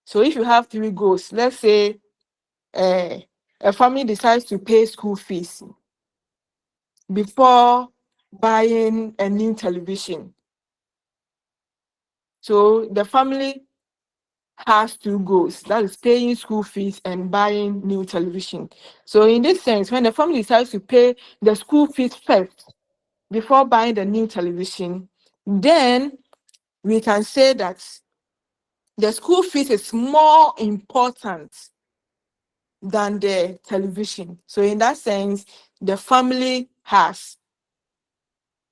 So if you have 3 goals, let's say a family decides to pay school fees before buying a new television. So the family has 2 goals, that is paying school fees and buying new television. So in this sense, when the family decides to pay the school fees first before buying the new television, then we can say that the school fees is more important than the television. So in that sense, the family has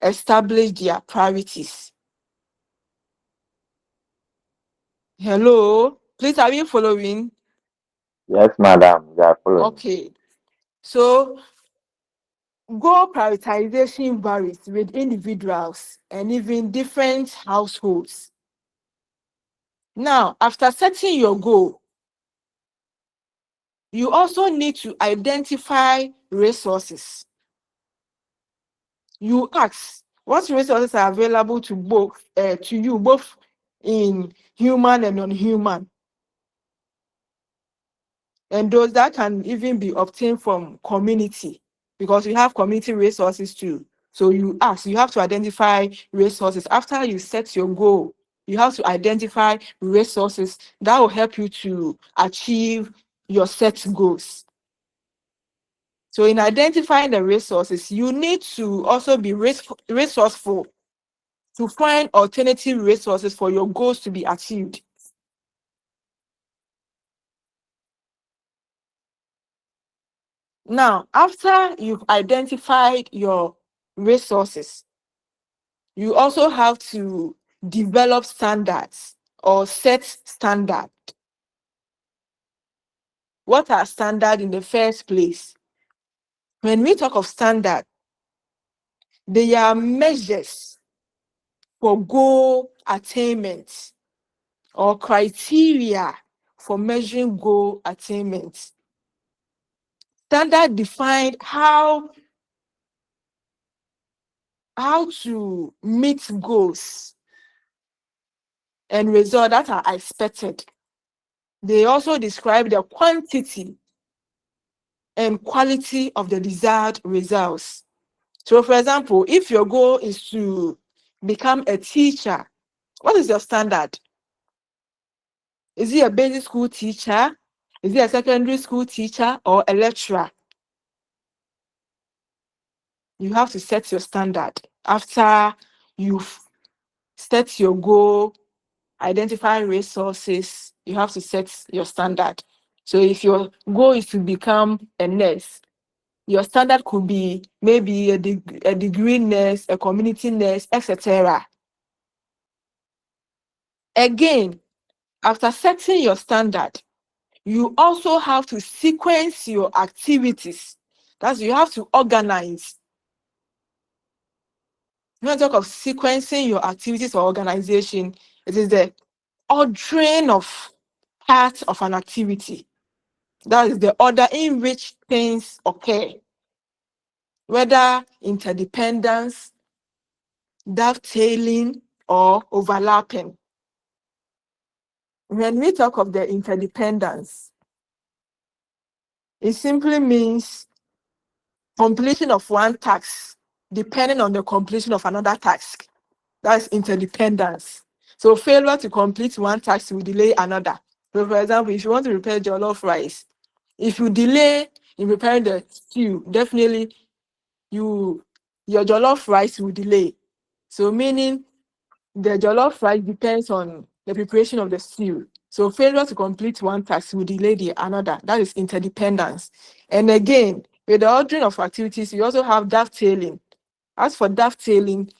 established their priorities. Hello, please, are you following? Yes, madam, we are following. Okay, so goal prioritization varies with individuals and even different households. Now, after setting your goal, you also need to identify resources. You ask, what resources are available to you, both in human and non-human, and those that can even be obtained from community, because we have community resources too. So you have to identify resources. After you set your goal, you have to identify resources that will help you to achieve your set goals. So in identifying the resources, you need to also be resourceful to find alternative resources for your goals to be achieved. Now, after you've identified your resources, you also have to develop standards or set standards. What are standards in the first place? When we talk of standard, they are measures for goal attainment or criteria for measuring goal attainment. Standard define how to meet goals and results that are expected. They also describe the quantity and quality of the desired results. So, for example, if your goal is to become a teacher, what is your standard? Is it a basic school teacher? Is it a secondary school teacher or a lecturer? You have to set your standard. After you've set your goal, identify resources, you have to set your standard. So if your goal is to become a nurse, your standard could be maybe a degree nurse, a community nurse, etc. Again, after setting your standard, you also have to sequence your activities. That's, you have to organize. When I talk of sequencing your activities or organization, it is the ordering of parts of an activity. That is the order in which things occur, whether interdependence, dovetailing, or overlapping. When we talk of the interdependence, it simply means completion of one task depending on the completion of another task. That's interdependence. So failure to complete one task will delay another. So for example, if you want to prepare jollof rice, if you delay in preparing the stew, definitely your jollof rice will delay. So meaning the jollof rice depends on the preparation of the stew. So failure to complete one task will delay the another. That is interdependence. And again, with the ordering of activities, we also have dovetailing. As for dovetailing,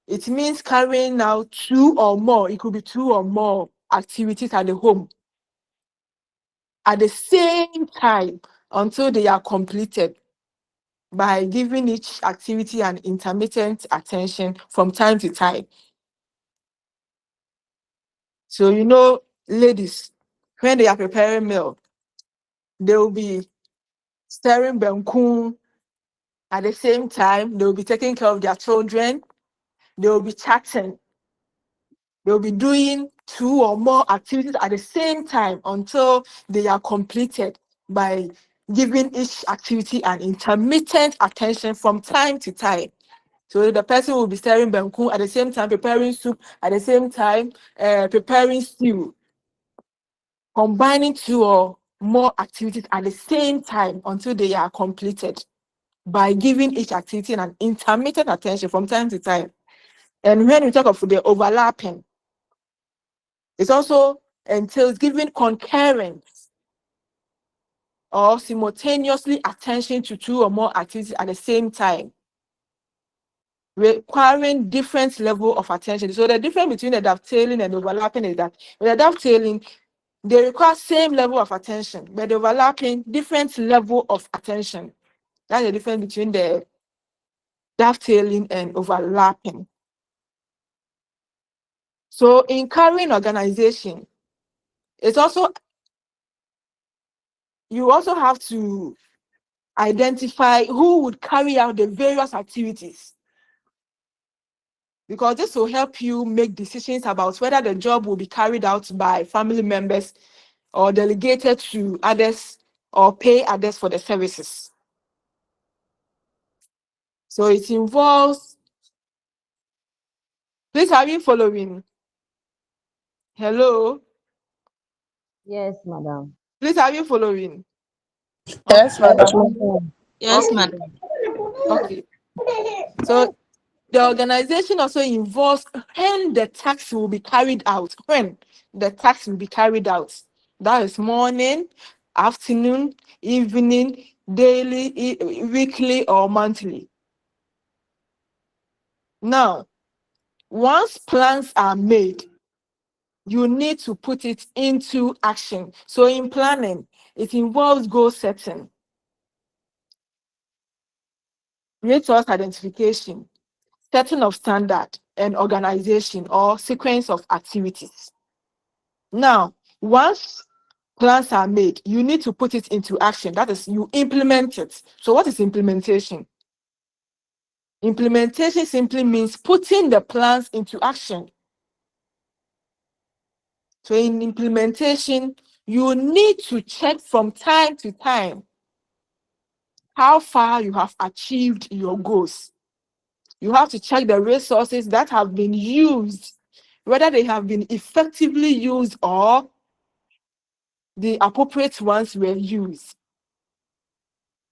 it means carrying out 2 or more, it could be 2 or more activities at the home at the same time until they are completed, by giving each activity an intermittent attention from time to time. So, ladies, when they are preparing meal, they will be stirring benku. At the same time, they will be taking care of their children. They will be chatting. They will be doing 2 or more activities at the same time until they are completed by giving each activity an intermittent attention from time to time. So the person will be stirring benku at the same time, preparing soup at the same time, preparing stew, combining 2 or more activities at the same time until they are completed by giving each activity an intermittent attention from time to time. And when we talk of the overlapping, it also entails giving concurrent or simultaneously attention to 2 or more activities at the same time, requiring different level of attention. So the difference between the dovetailing and overlapping is that with the dovetailing, they require same level of attention, but the overlapping, different level of attention. That's the difference between the dovetailing and overlapping. So in carrying organization, it's also, you also have to identify who would carry out the various activities, because this will help you make decisions about whether the job will be carried out by family members or delegated to others or pay others for the services. So it involves, please, are you following? Hello? Yes, madam. Please, are you following? Yes, Okay. Yes, madam. madam. Yes, Okay. madam. Okay. So the organization also involves when the tax will be carried out. When the tax will be carried out. That is morning, afternoon, evening, daily, weekly, or monthly. Now, once plans are made, you need to put it into action. So in planning, it involves goal setting, resource identification, setting of standard, and organization or sequence of activities. Now, once plans are made, you need to put it into action. That is, you implement it. So what is implementation? Implementation simply means putting the plans into action. So in implementation, you need to check from time to time how far you have achieved your goals. You have to check the resources that have been used, whether they have been effectively used or the appropriate ones were used.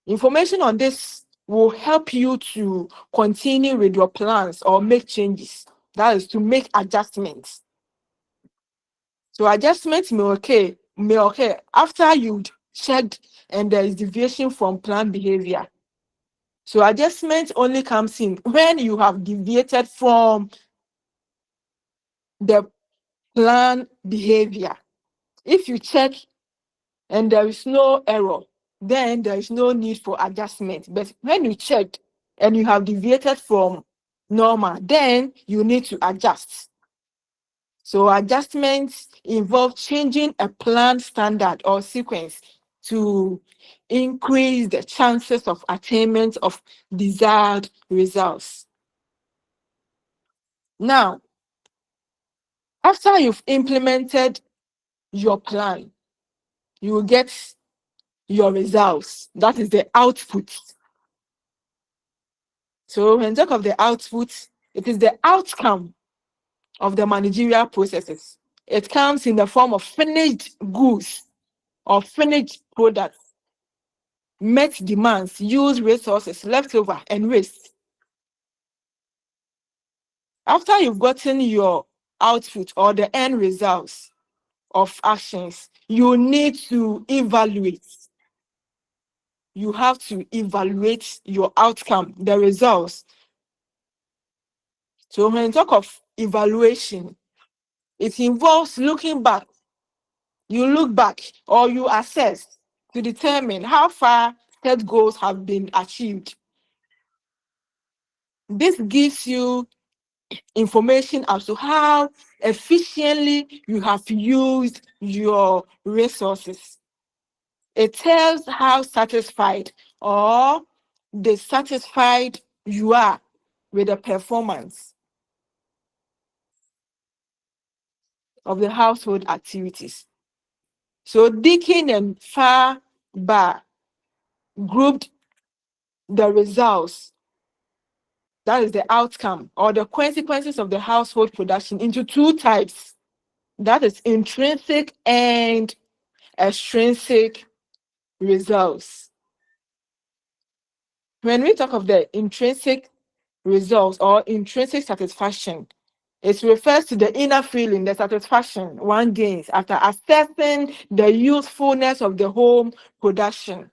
Information on this will help you to continue with your plans or make changes. That is, to make adjustments. So adjustments may occur after you checked and there is deviation from plan behavior. So adjustment only comes in when you have deviated from the plan behavior. If you check and there is no error, then there is no need for adjustment. But when you check and you have deviated from normal, then you need to adjust. So adjustments involve changing a planned standard or sequence to increase the chances of attainment of desired results. Now, after you've implemented your plan, you will get your results. That is the output. So when you talk of the output, it is the outcome of the managerial processes. It comes in the form of finished goods or finished products, met demands, used resources, leftover, and waste. After you've gotten your output or the end results of actions, you need to evaluate. You have to evaluate your outcome, the results. So when you talk of evaluation, it involves looking back. You look back or you assess to determine how far set goals have been achieved. This gives you information as to how efficiently you have used your resources. It tells how satisfied or dissatisfied you are with the performance of the household activities. So Deakin and Farber grouped the results, that is the outcome or the consequences of the household production, into two types. That is intrinsic and extrinsic results. When we talk of the intrinsic results or intrinsic satisfaction, it refers to the inner feeling, the satisfaction one gains after assessing the usefulness of the home production.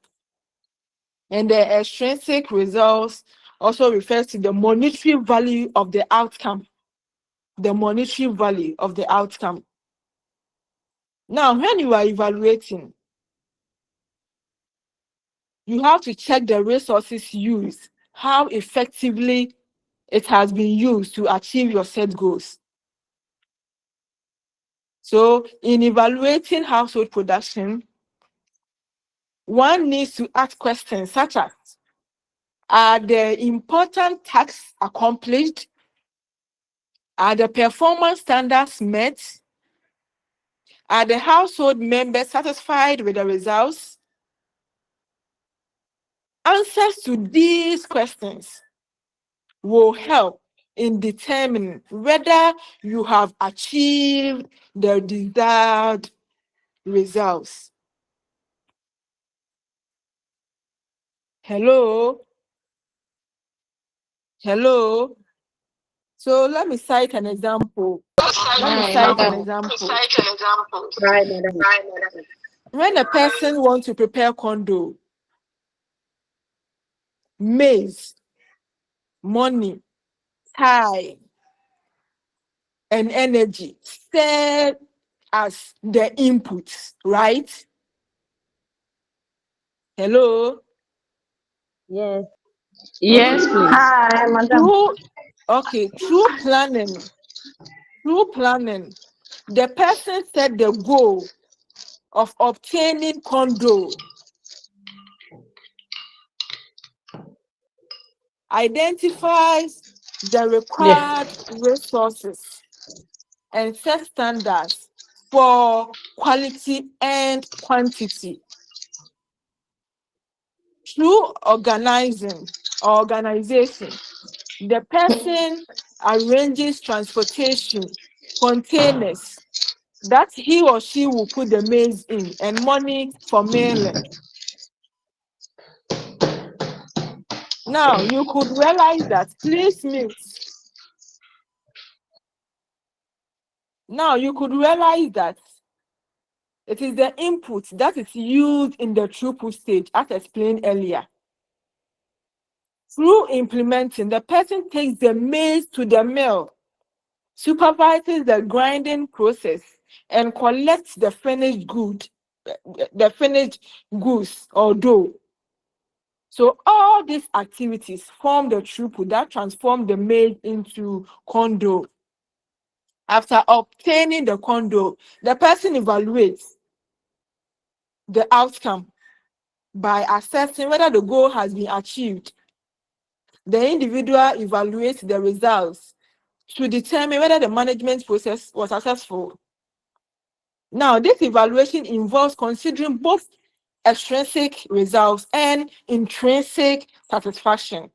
And the extrinsic results also refers to the monetary value of the outcome. The monetary value of the outcome. Now, when you are evaluating, you have to check the resources used, how effectively it has been used to achieve your set goals. So, in evaluating household production, one needs to ask questions such as, are the important tasks accomplished? Are the performance standards met? Are the household members satisfied with the results? Answers to these questions will help in determining whether you have achieved the desired results. Hello? Hello? So let me cite an example. Hi, madam. Hi, madam. When a person wants to prepare condo, maize, money, time, and energy serve as the inputs, right? Hello? Yes. Yes, please. Hi, madam. Through planning, the person set the goal of obtaining condo, identifies the required resources, and set standards for quality and quantity. Through organization, the person arranges transportation, containers that he or she will put the maize in, and money for mailing. Now, you could realize that it is the input that is used in the throughput stage, as explained earlier. Through implementing, the person takes the maize to the mill, supervises the grinding process, and collects the finished goods or dough. So all these activities form the throughput that transform the maize into condo. After obtaining the condo, the person evaluates the outcome by assessing whether the goal has been achieved. The individual evaluates the results to determine whether the management process was successful. Now, this evaluation involves considering both extrinsic results and intrinsic satisfaction.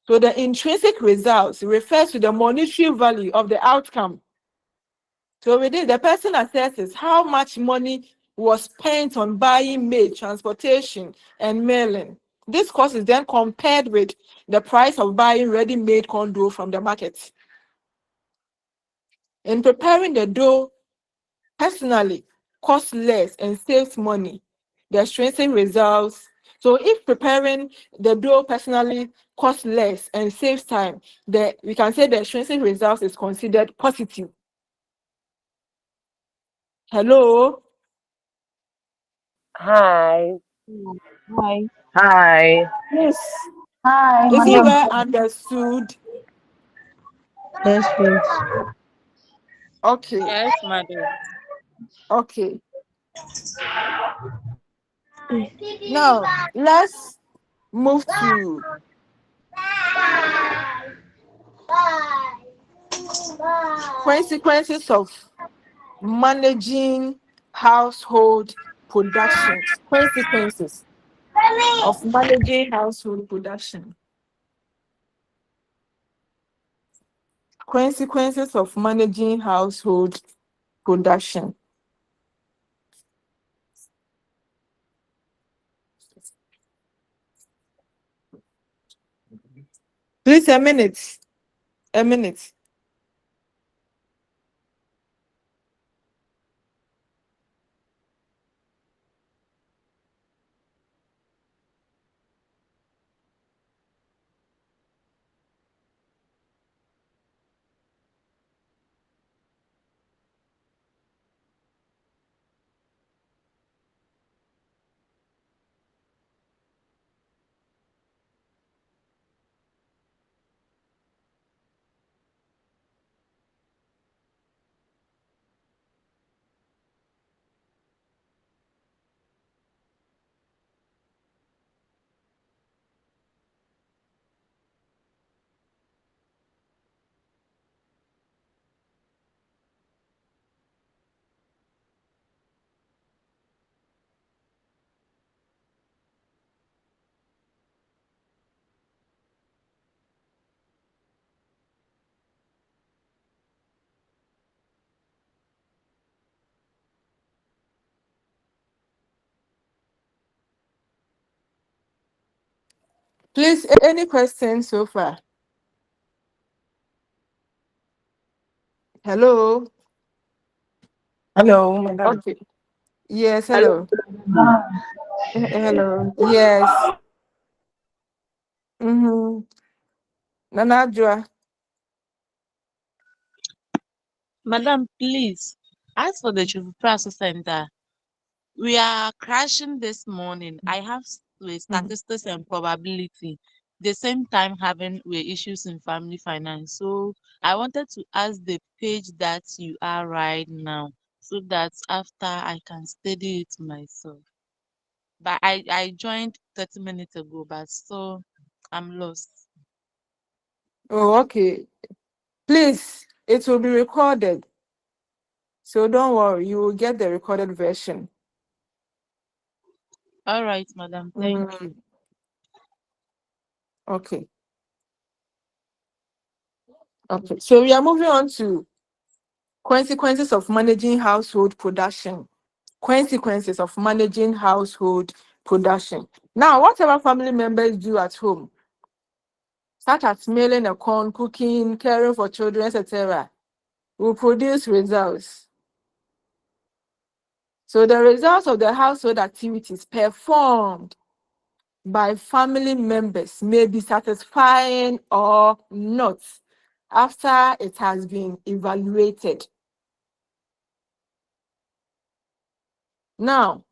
So the intrinsic results refers to the monetary value of the outcome. So with it, the person assesses how much money was spent on buying maize, transportation, and mailing. This cost is then compared with the price of buying ready-made condo from the market. In preparing the dough personally costs less and saves money. The extrinsic results. So if preparing the dough personally costs less and saves time, we can say the extrinsic results is considered positive. Hello? Hi. Hi. Hi. Yes. Hi, Is it madam. well understood? Yes, please. Okay. Yes, madam. Okay. Now, let's move to consequences of managing household production. Consequences of managing household production. Consequences of managing household production. Please, a minute. A minute. Please, any questions so far? Hello? Hello, madam. Okay. Yes, hello. Hello. Yes. Mm-hmm. Nanajua. Madam, please. As for the Chufupraso Center, we are crashing this morning. I have statistics and probability. The same time having issues in family finance. So I wanted to ask the page that you are right now so that after I can study it myself. But I joined 30 minutes ago, but still I'm lost. Oh, okay. Please, it will be recorded. So don't worry, you will get the recorded version. All right, madam. Thank you. Okay. Okay. So we are moving on to consequences of managing household production. Consequences of managing household production. Now, whatever family members do at home, such as milling a corn, cooking, caring for children, etc., will produce results. So the results of the household activities performed by family members may be satisfying or not after it has been evaluated. Now,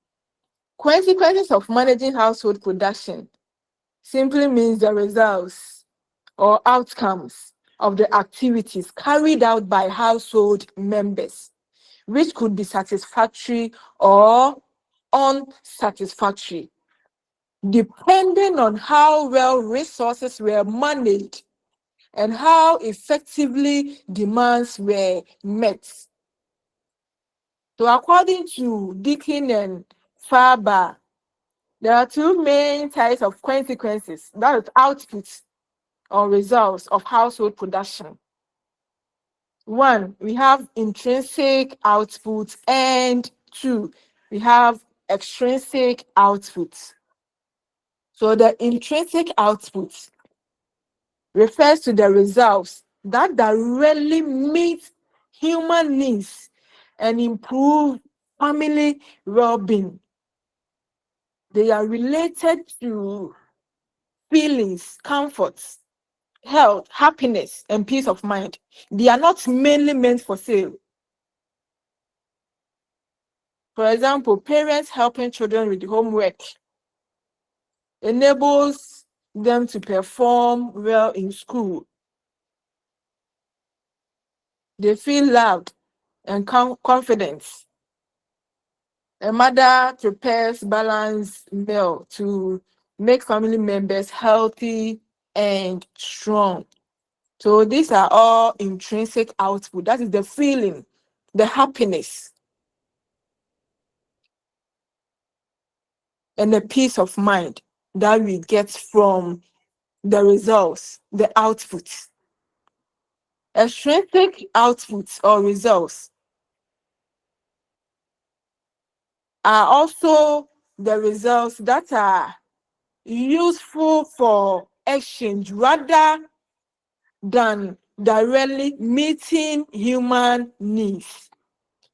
consequences of managing household production simply means the results or outcomes of the activities carried out by household members, which could be satisfactory or unsatisfactory, depending on how well resources were managed and how effectively demands were met. So according to Deakin and Farber, there are two main types of consequences, that is outputs or results of household production. One, we have intrinsic output, and two, we have extrinsic output. So the intrinsic output refers to the results that directly meet human needs and improve family well-being. They are related to feelings, comforts, health, happiness, and peace of mind. They are not mainly meant for sale. For example, parents helping children with homework enables them to perform well in school. They feel loved and confident. A mother prepares balanced meal to make family members healthy and strong. So these are all intrinsic output. That is the feeling, the happiness, and the peace of mind that we get from the results, the outputs. Extrinsic outputs or results are also the results that are useful for exchange rather than directly meeting human needs.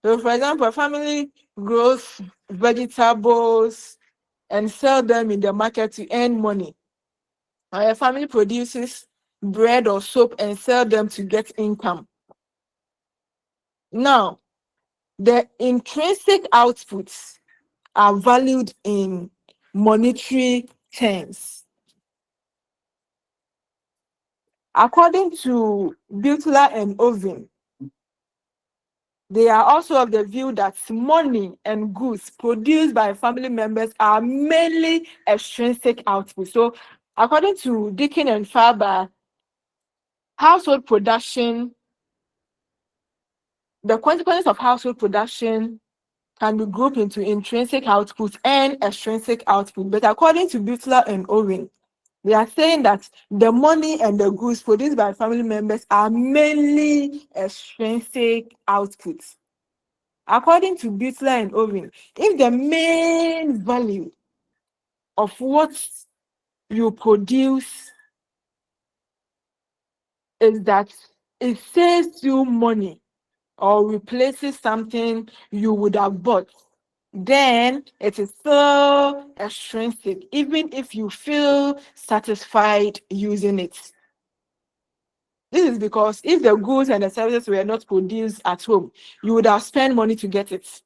So, for example, a family grows vegetables and sell them in the market to earn money. Or a family produces bread or soap and sell them to get income. Now, the intrinsic outputs are valued in monetary terms. According to Butler and Owen, they are also of the view that money and goods produced by family members are mainly extrinsic output. So, according to Dickin and Farber, household production, the consequences of household production can be grouped into intrinsic output and extrinsic output. But according to Butler and Owen, they are saying that the money and the goods produced by family members are mainly extrinsic outputs. According to Butler and Owen, if the main value of what you produce is that it saves you money or replaces something you would have bought, then it is still extrinsic, even if you feel satisfied using it. This is because if the goods and the services were not produced at home, you would have spent money to get it.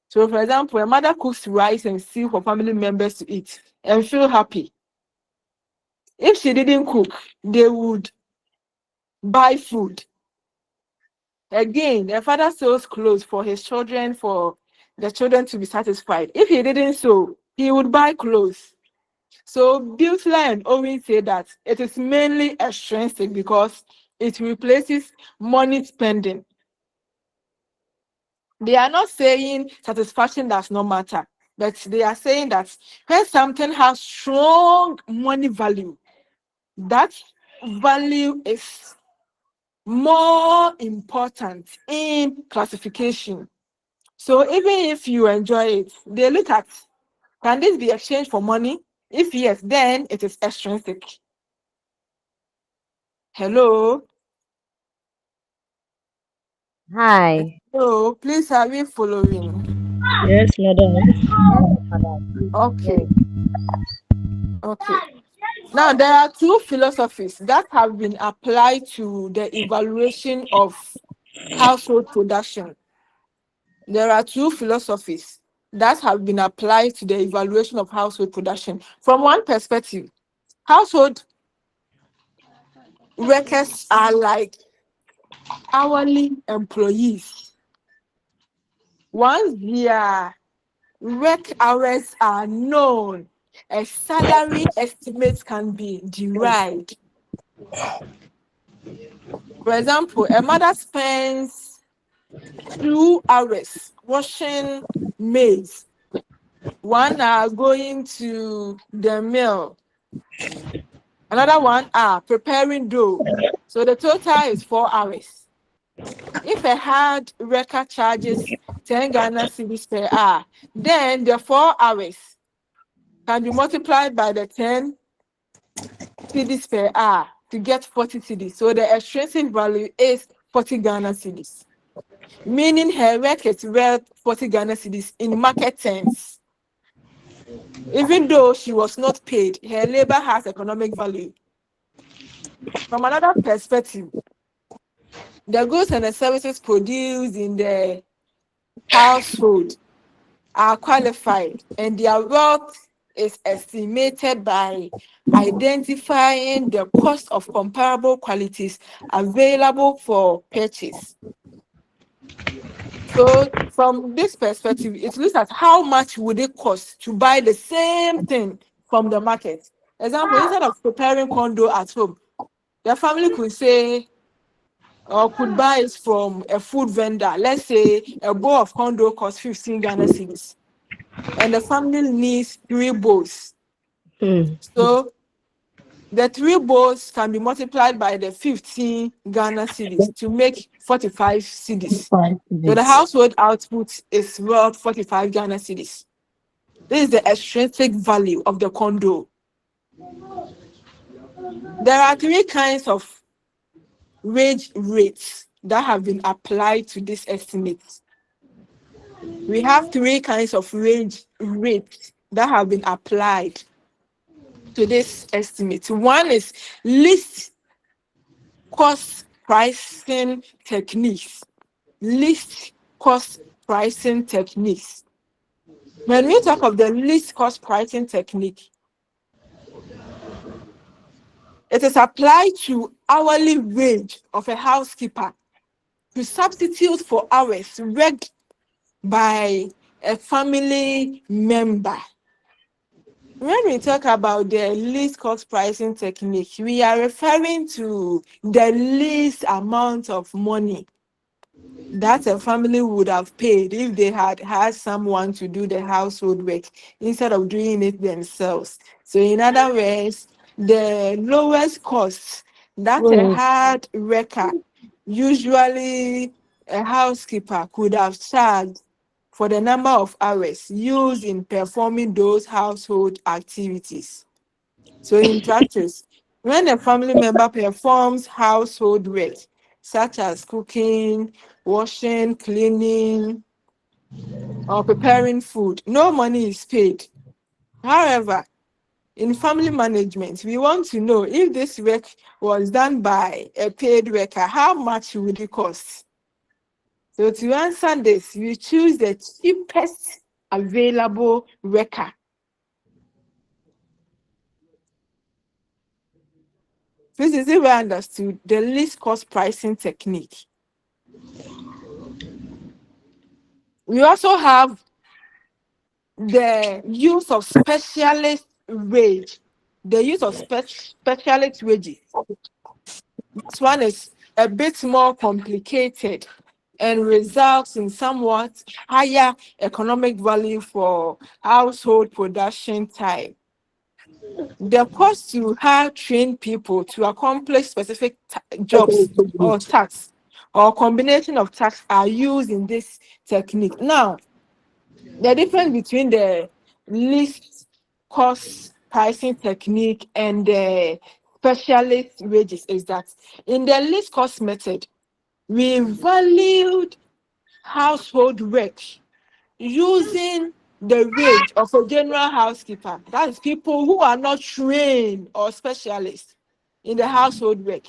So, for example, a mother cooks rice and stew for family members to eat and feel happy. If she didn't cook, they would buy food. Again, a father sews clothes for his children, for the children to be satisfied. If he didn't sew, he would buy clothes. So Butler and Owen say that it is mainly extrinsic because it replaces money spending. They are not saying satisfaction does not matter, but they are saying that when something has strong money value, that value is more important in classification. So even if you enjoy it, they look at, can this be exchanged for money? If yes, then it is extrinsic. Hello? Hi. So please, are we following? Yes, madam. Yes, madam. Yes. Okay. Okay. Now, there are two philosophies that have been applied to the evaluation of household production. There are two philosophies that have been applied to the evaluation of household production. From one perspective, household workers are like hourly employees. Once their work hours are known, a salary estimate can be derived. For example, a mother spends 2 hours washing maize, 1 hour going to the mill, another 1 hour preparing dough. So the total is 4 hours. If a hard worker charges 10 Ghana cedis per hour, then the 4 hours can be multiplied by the 10 cedis per hour to get 40 cedis. So the extrinsic value is 40 Ghana cedis, meaning her work is worth 40 Ghana cedis in market terms. Even though she was not paid, her labor has economic value. From another perspective, the goods and the services produced in the household are qualified, and their wealth is estimated by identifying the cost of comparable qualities available for purchase. So from this perspective, it looks at how much would it cost to buy the same thing from the market. Example, instead of preparing condo at home, the family could say or could buy it from a food vendor. Let's say a bowl of condo costs 15 Ghana cedis, and the family needs 3 bowls. So the 3 bowls can be multiplied by the 15 Ghana cedis to make 45 cedis. So the household output is worth 45 Ghana cedis. This is the extrinsic value of the condo. There are 3 kinds of wage rates that have been applied to this estimate. We have 3 kinds of wage rates that have been applied to this estimate. One is least cost pricing techniques. Least cost pricing techniques. When we talk of the least cost pricing technique, it is applied to hourly wage of a housekeeper to substitute for hours worked by a family member. When we talk about the least cost pricing technique, we are referring to the least amount of money that a family would have paid if they had had someone to do the household work instead of doing it themselves. So in other words, the lowest cost that a hard worker, usually a housekeeper, could have charged for the number of hours used in performing those household activities. So in practice, when a family member performs household work, such as cooking, washing, cleaning, or preparing food, no money is paid. However, in family management, we want to know if this work was done by a paid worker, how much would it cost? So to answer this, we choose the cheapest available worker. This is if we understood the least cost pricing technique. We also have the use of specialist wage, the use of specialist wages. This one is a bit more complicated and results in somewhat higher economic value for household production time. The cost to hire trained people to accomplish specific jobs or tasks or combination of tasks are used in this technique. Now, the difference between the least cost pricing technique and the specialist wages is that in the least cost method, we valued household work using the wage of a general housekeeper. That is people who are not trained or specialists in the household work,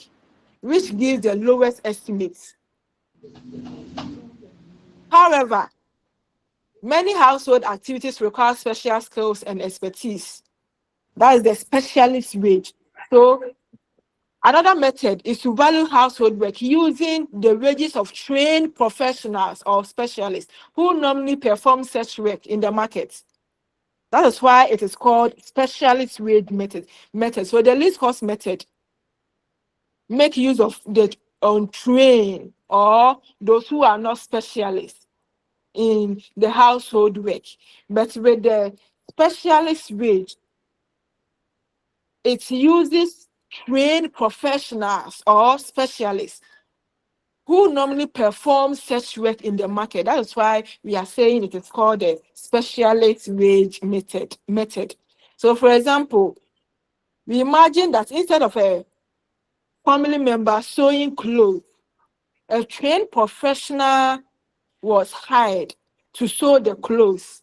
which gives the lowest estimates. However, many household activities require special skills and expertise. That is the specialist wage. So another method is to value household work using the wages of trained professionals or specialists who normally perform such work in the market. That is why it is called specialist wage method. So the least cost method make use of the untrained or those who are not specialists in the household work. But with the specialist wage, it uses trained professionals or specialists who normally perform such work in the market. That is why we are saying it is called the specialist wage method. So for example, we imagine that instead of a family member sewing clothes, a trained professional was hired to sew the clothes.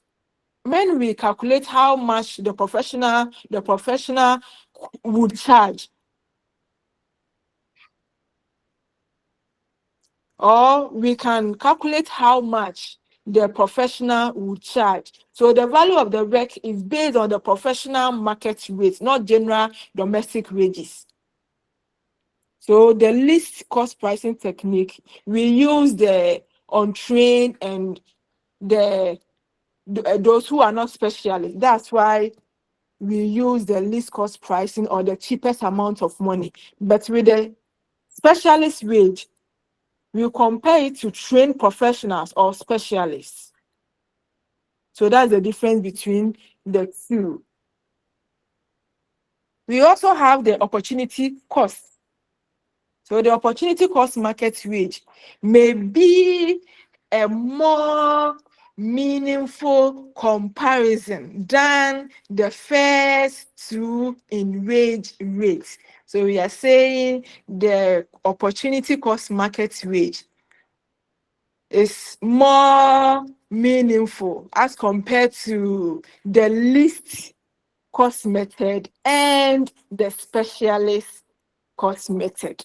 When we calculate how much the professional would charge, or we can calculate how much the professional would charge. So the value of the work is based on the professional market rate, not general domestic wages. So the least cost pricing technique, we use the untrained and those who are not specialists. That's why we use the least cost pricing or the cheapest amount of money. But with the specialist wage, we compare it to trained professionals or specialists. So that's the difference between the two. We also have the opportunity cost. So the opportunity cost market wage may be a more meaningful comparison than the first two in wage rates. So we are saying the opportunity cost market wage is more meaningful as compared to the least cost method and the specialist cost method.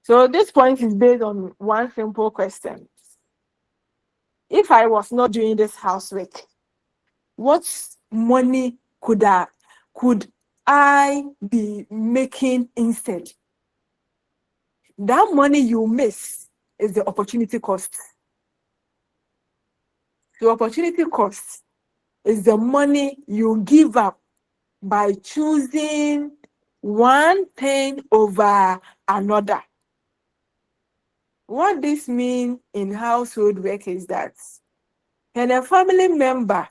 So this point is based on one simple question. If I was not doing this housework, what money could I be making instead? That money you miss is the opportunity cost. The opportunity cost is the money you give up by choosing one thing over another. What this means in household work is that when a family member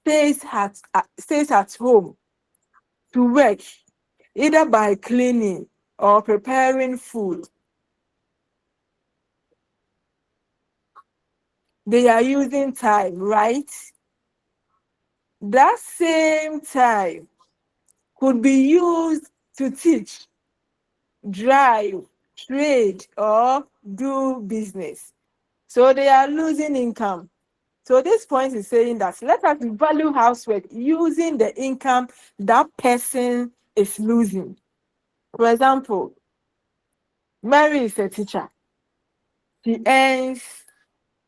stays at home to work, either by cleaning or preparing food, they are using time, right? That same time could be used to teach, drive, trade, or do business. So they are losing income. So this point is saying that let us value housework using the income that person is losing. For example, Mary is a teacher. She earns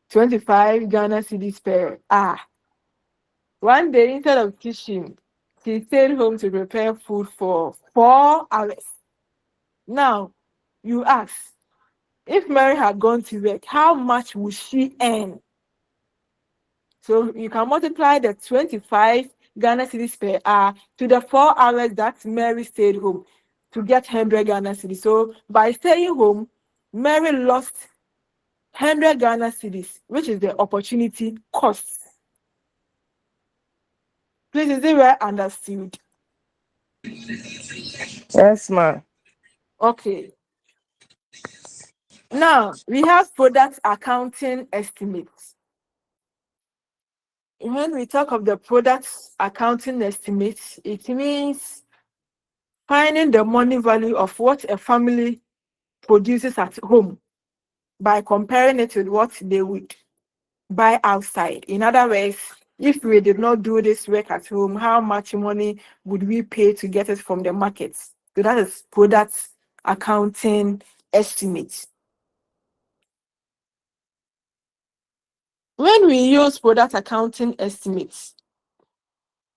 25 Ghana cedis per hour. One day, instead of teaching, she stayed home to prepare food for 4 hours. Now, you ask, if Mary had gone to work, how much would she earn? So you can multiply the 25 Ghana cedis per hour to the 4 hours that Mary stayed home to get 100 Ghana cedis. So by staying home, Mary lost 100 Ghana cedis, which is the opportunity cost. Please, is it well understood? Yes, ma'am. Okay. Now, we have product accounting estimates. When we talk of the product accounting estimates, it means finding the money value of what a family produces at home by comparing it with what they would buy outside. In other words, if we did not do this work at home, how much money would we pay to get it from the markets? So that is product accounting estimates. When we use product accounting estimates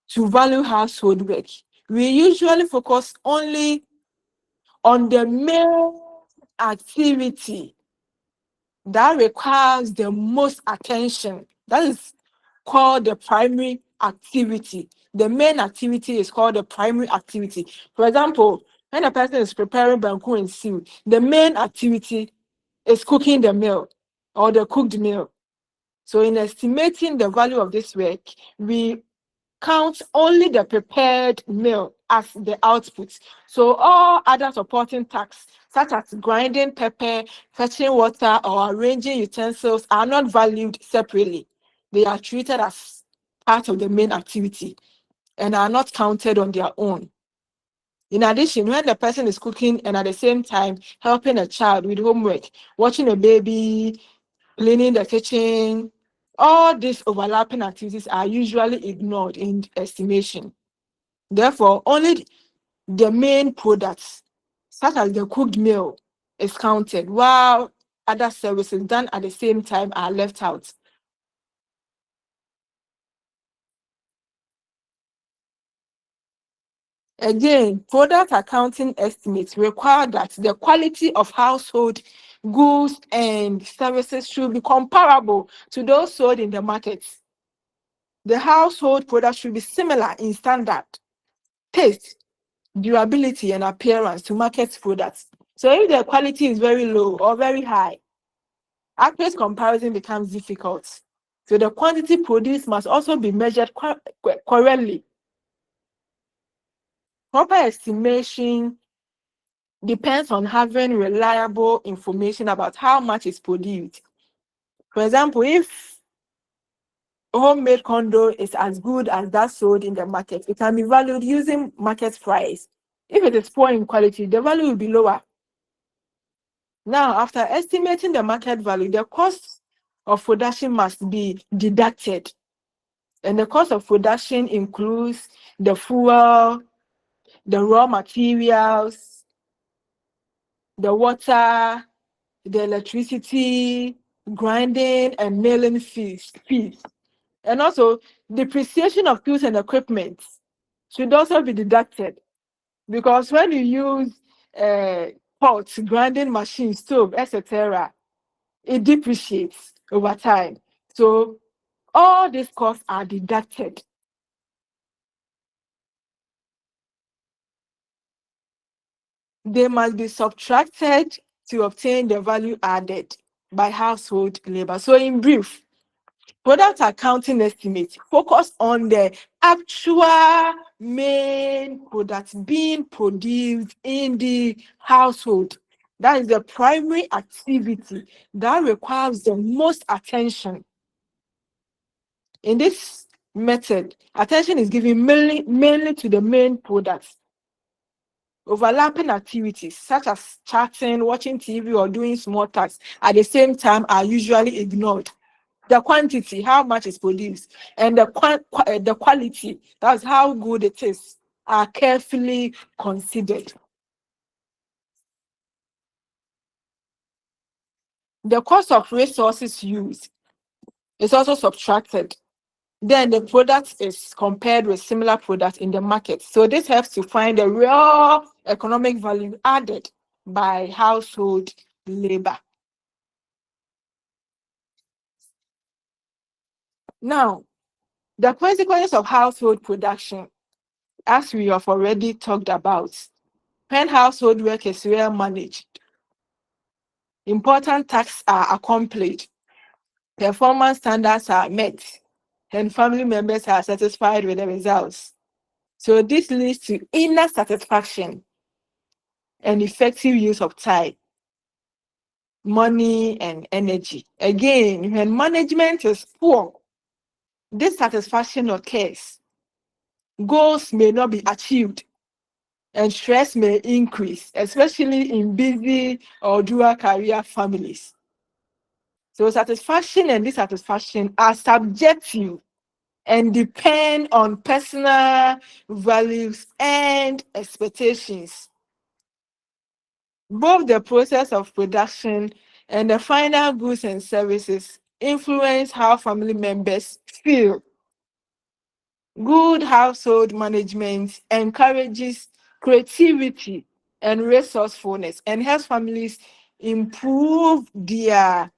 to value household work, we usually focus only on the main activity that requires the most attention. That is called the primary activity. The main activity is called the primary activity. For example, when a person is preparing banku and stew, the main activity is cooking the meal or the cooked meal. So in estimating the value of this work, we count only the prepared meal as the output. So all other supporting tasks, such as grinding pepper, fetching water, or arranging utensils, are not valued separately. They are treated as part of the main activity and are not counted on their own. In addition, when the person is cooking and at the same time helping a child with homework, watching a baby, cleaning the kitchen, all these overlapping activities are usually ignored in estimation. Therefore, only the main products, such as the cooked meal, is counted, while other services done at the same time are left out. Again, product accounting estimates require that the quality of household goods and services should be comparable to those sold in the market. The household products should be similar in standard, taste, durability, and appearance to market products. So if the quality is very low or very high, accurate comparison becomes difficult. So the quantity produced must also be measured correctly. Proper estimation depends on having reliable information about how much is produced. For example, if homemade condo is as good as that sold in the market, it can be valued using market price. If it is poor in quality, the value will be lower. Now, after estimating the market value, the cost of production must be deducted. And the cost of production includes the fuel, the raw materials, the water, the electricity, grinding and milling fees. And also, depreciation of tools and equipment should also be deducted, because when you use pots, grinding machines, stove, etc., it depreciates over time. So all these costs are deducted. They must be subtracted to obtain the value added by household labor. So in brief, product accounting estimates focus on the actual main products being produced in the household. That is the primary activity that requires the most attention. In this method, attention is given mainly to the main products. Overlapping activities such as chatting, watching TV, or doing small tasks at the same time are usually ignored. The quantity, how much is produced, and the quality, that's how good it is, are carefully considered. The cost of resources used is also subtracted. Then the product is compared with similar products in the market. So this helps to find the real economic value added by household labor. Now, the consequences of household production, as we have already talked about, when household work is well managed, important tasks are accomplished, performance standards are met, and family members are satisfied with the results. So this leads to inner satisfaction and effective use of time, money, and energy. Again, when management is poor, dissatisfaction occurs. Goals may not be achieved, and stress may increase, especially in busy or dual career families. So satisfaction and dissatisfaction are subjective and depend on personal values and expectations. Both the process of production and the final goods and services influence how family members feel. Good household management encourages creativity and resourcefulness and helps families improve their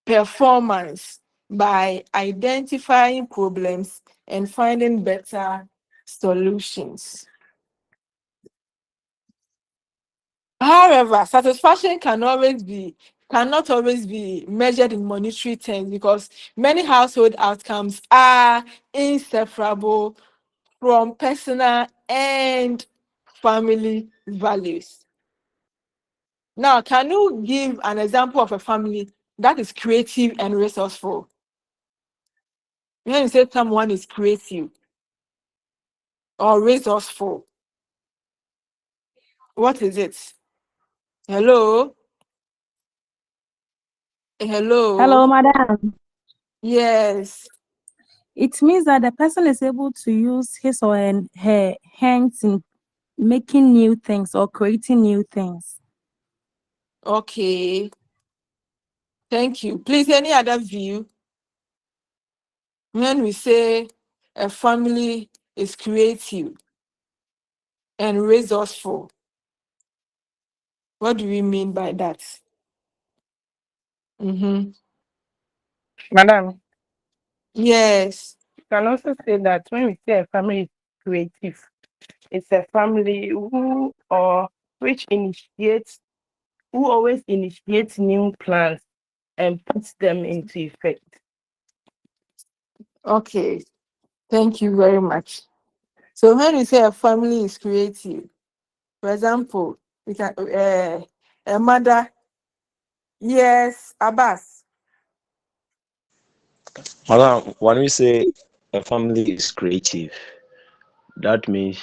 performance by identifying problems and finding better solutions. However, satisfaction cannot always be measured in monetary terms, because many household outcomes are inseparable from personal and family values. Now, can you give an example of a family that is creative and resourceful? When you say someone is creative or resourceful, what is it? Hello? Hello, Hello? madam. Yes. It means that the person is able to use his or her hands in making new things or creating new things. Okay. Thank you. Please, any other view? When we say a family is creative and resourceful, what do we mean by that? Mm-hmm. Madam, Yes. you can also say that when we say a family is creative, it's a family who or which initiates who always initiates new plans and puts them into effect. Okay. Thank you very much. So when we say a family is creative, for example, we can a mother. Yes, Abbas. Madam, when we say a family is creative, that means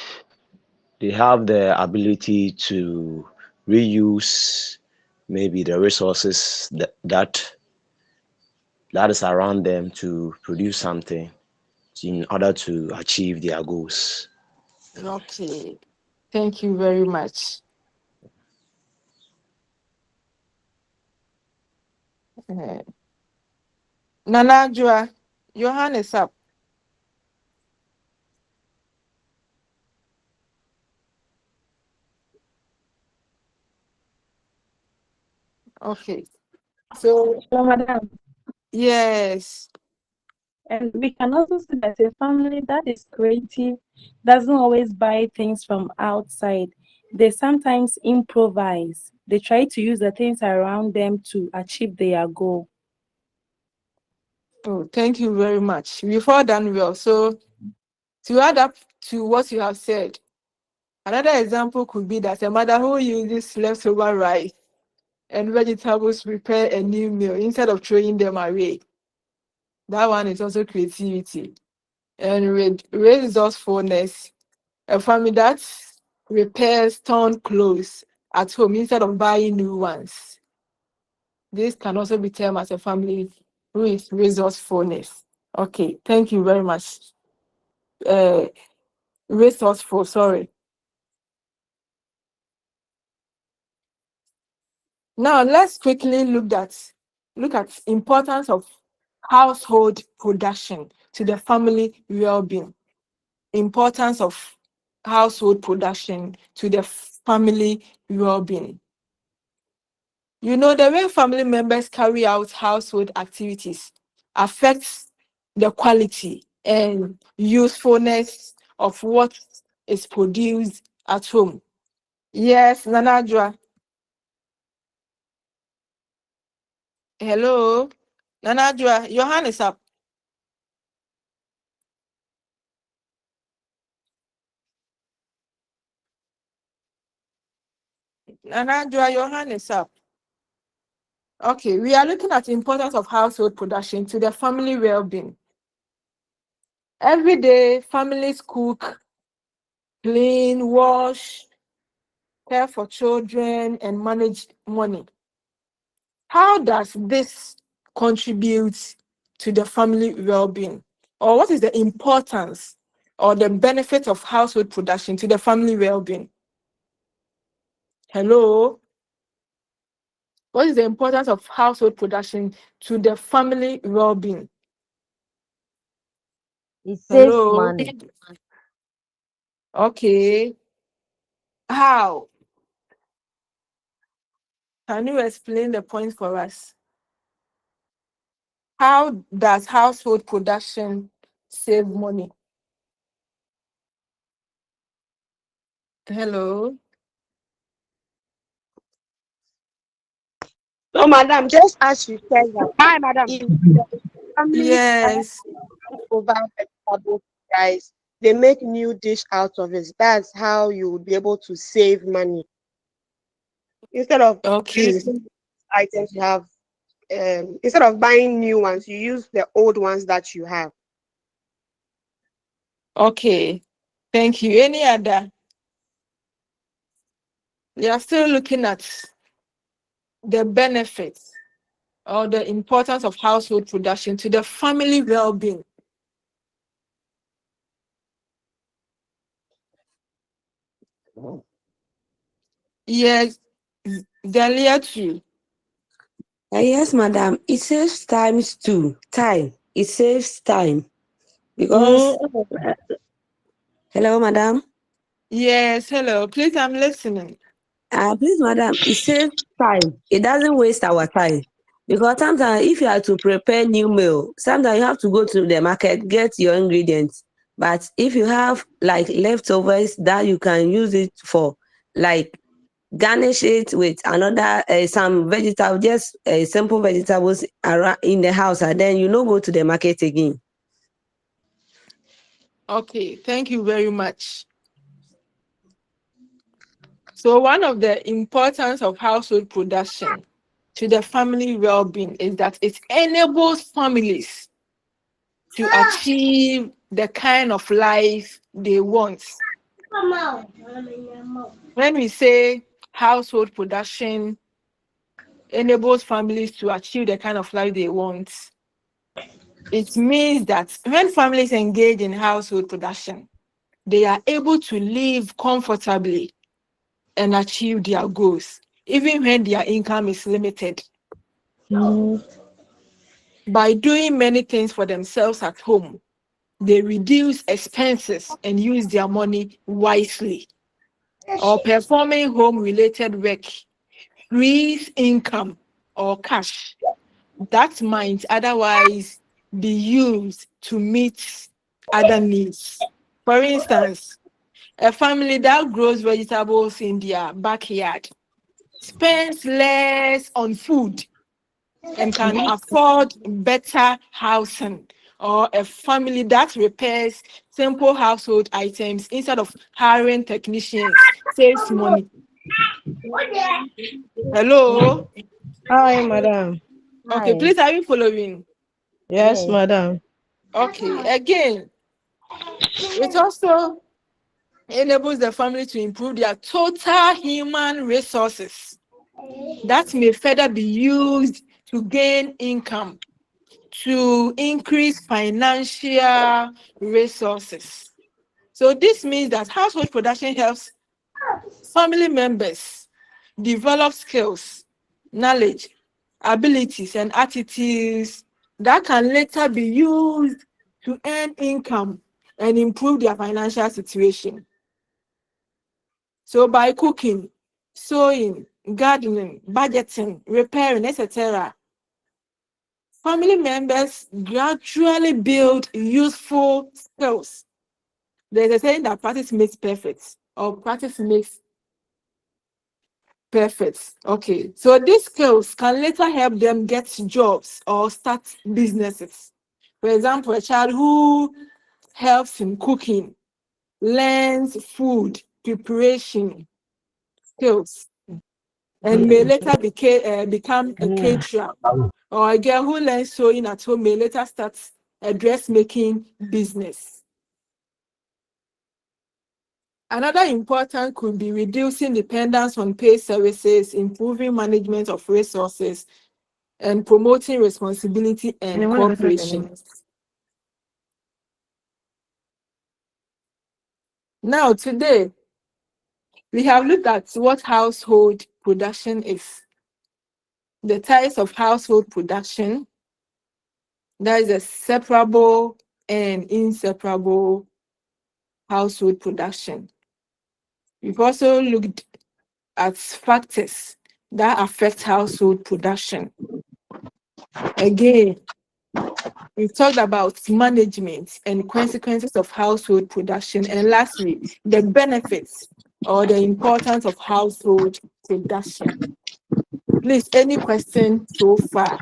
they have the ability to reuse maybe the resources that is around them to produce something in order to achieve their goals. Okay. Thank you very much. Uh, Nana Jua, your hand is up. Okay. So So, madam, yes. and we can also see that a family that is creative doesn't always buy things from outside. They sometimes improvise. They try to use the things around them to achieve their goal. Oh, thank you very much. We've all done well. So to add up to what you have said, another example could be that a mother who uses leftover rice and vegetables to prepare a new meal instead of throwing them away. That one is also creativity. And with resourcefulness, a family that repairs torn clothes at home instead of buying new ones. This can also be termed as a family with resourcefulness. Okay, thank you very much. Uh, Resourceful, sorry. Now let's quickly look at importance of household production to the family well-being. Importance of household production to the family well-being. You know, the way family members carry out household activities affects the quality and usefulness of what is produced at home. Yes, Nanajua. Hello. Nanajua, your hand is up. Nanajua, your hand is up. Okay, we are looking at the importance of household production to the family well-being. Every day, families cook, clean, wash, care for children, and manage money. How does this contribute to the family well-being? Or what is the importance or the benefit of household production to the family well-being? Hello? What is the importance of household production to the family well-being? It saves Hello? money. Okay. How? Can you explain the point for us? How does household production save money? Hello? So, madam, just as you said that, hi, madam, if the family Yes. over vegetables, guys, they make new dish out of it. That's how you will be able to save money. Instead of Okay. using items you have, instead of buying new ones, you use the old ones that you have. Okay. Thank you. Any other? We are still looking at the benefits or the importance of household production to the family well-being. Yes, Delia too. Yes, madam. It saves times too. Time. It saves time because. Hello, madam. Yes, hello. Please, I'm listening. Please, madam. It saves time. It doesn't waste our time. Because sometimes if you are to prepare new meal, sometimes you have to go to the market, get your ingredients. But if you have like leftovers that you can use it for, like garnish it with another some vegetable, just simple vegetables around in the house, and then you go to the market again. Okay, thank you very much. So one of the importance of household production to the family well-being is that it enables families to achieve the kind of life they want. When we say household production enables families to achieve the kind of life they want, it means that when families engage in household production, they are able to live comfortably and achieve their goals, even when their income is limited. By doing many things for themselves at home, they reduce expenses and use their money wisely. Or performing home-related work frees income or cash that might otherwise be used to meet other needs. For instance, a family that grows vegetables in their backyard spends less on food and can afford better housing, or a family that repairs simple household items instead of hiring technicians saves money. Hello? Hi, madam. Okay, Hi. please, are you following? Yes, Yes. madam. Okay, again, it also enables the family to improve their total human resources that may further be used to gain income, to increase financial resources. So this means that household production helps family members develop skills, knowledge, abilities, and attitudes that can later be used to earn income and improve their financial situation. So by cooking, sewing, gardening, budgeting, repairing, etc., family members gradually build useful skills. There's a saying that practice makes perfect, or practice makes perfect. Okay, so these skills can later help them get jobs or start businesses. For example, a child who helps in cooking learns food preparation skills and may later become a caterer. Or a girl who learns sewing at home may later start a dressmaking business. Another important could be reducing dependence on paid services, improving management of resources, and promoting responsibility and cooperation. Now, today, we have looked at what household production is, the types of household production, that is a separable and inseparable household production. We've also looked at factors that affect household production. Again, we talked about management and consequences of household production. And lastly, the benefits or the importance of household production. Please, any question so far?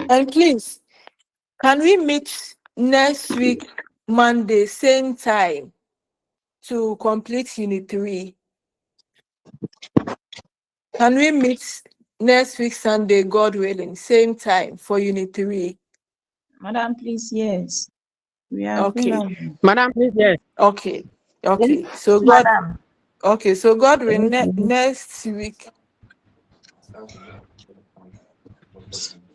And please, can we meet next week, Monday, same time, to complete Unit 3? Can we meet next week, Sunday, God willing, same time for Unit 3? Madam, please, yes. We are Okay. available. Madam, please, yes. Okay. Okay. Yes, So God. madam. Okay. So God willing, Okay. next week.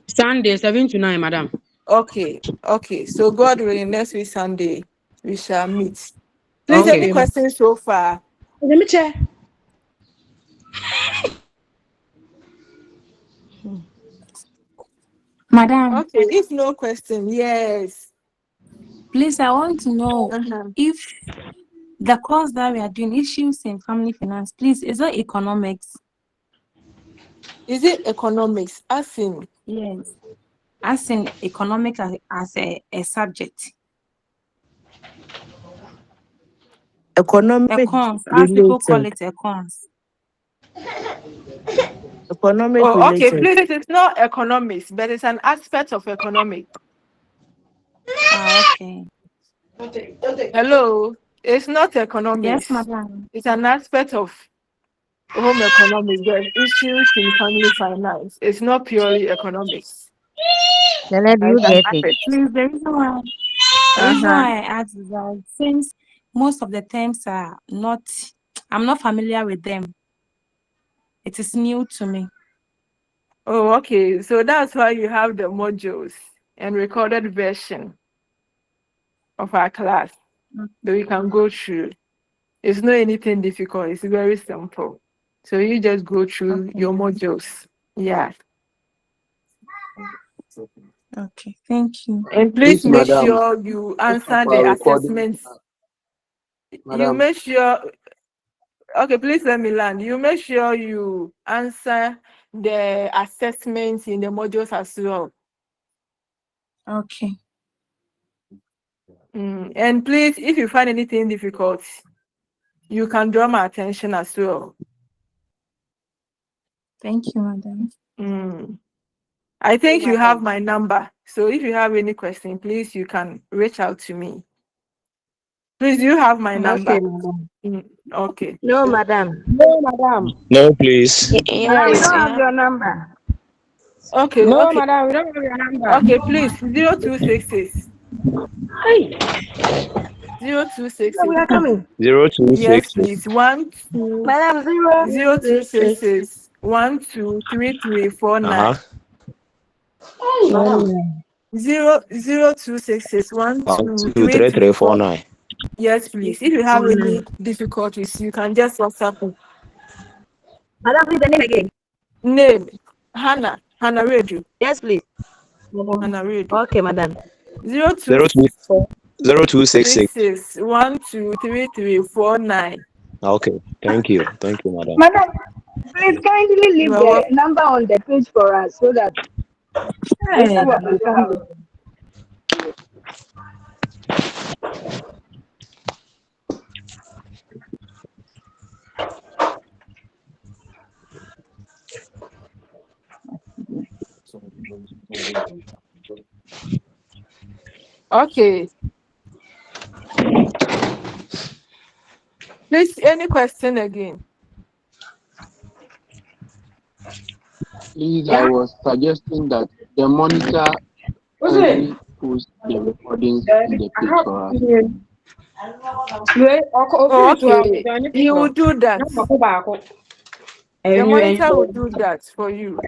Sunday, 7 to 9, madam. Okay. Okay. So God willing, next week, Sunday, we shall meet. Please, any Okay. questions so far? Let me check. Madam, Okay. If no question, yes. please, I want to know Uh-huh. if the course that we are doing, issues in family finance, please, is it economics? Is it economics? As in, Yes. As in economic as a subject. Economic Econs, as people call it econs. Economic oh, okay, related. please, it's not economics, but it's an aspect of economics. Okay. Hello, it's not Yes, economics. madam. It's an aspect of home economics. There's issues in family finance. It's not purely economics. Tell do you It's an get it? aspect. Please, the reason why I asked is that since most of the terms are not, I'm not familiar with them. It is new to me. Oh, okay. So that's why you have the modules and recorded version of our class that we can go through. It's not anything difficult. It's very simple. So you just go through your modules. Yeah. Okay, thank you. And please Please, make madam, sure you most of answer our the recordings, assessments. You madam, make sure, okay, please let me land. You make sure you answer the assessments in the modules as well. Okay. And please, if you find anything difficult, you can draw my attention as well. Thank you, madam. I think you have my number. So if you have any question, please, you can reach out to me. Please, you have my number. Okay, madam. Okay. No, madam. no, madam, No, please. Madam, we Yes, don't you have have. your number. Okay, no, okay. madam, we don't have your number. Okay, please, 0266. Hey, 0266. we are coming. Yes, 026. please. 12 Madam, 0266 123349. Uh-huh. Hey, madam. 0266 123349. 23349. Yes, please. If you have any difficulties, you can just WhatsApp me. Madam, please the name again. Name Hannah Radio. Yes, please. Hannah Radio. Okay, madam. 0266. 123349. Okay. Thank you. Thank you, madam. Madam, please kindly leave You are the welcome. number on the page for us so that we see what we have. Okay. Please, any question again? Please, I was suggesting that the monitor kindly post the recordings in the page for us. Oh, okay. He will do that. The monitor will do that for you.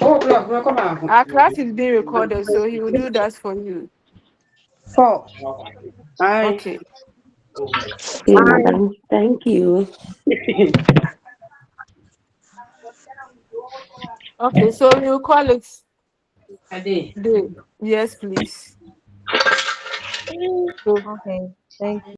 Our class is being recorded, so he will do that for you. Okay. Okay, madam. Thank you. Okay, so you call it day. Yes, please. Okay, thank you.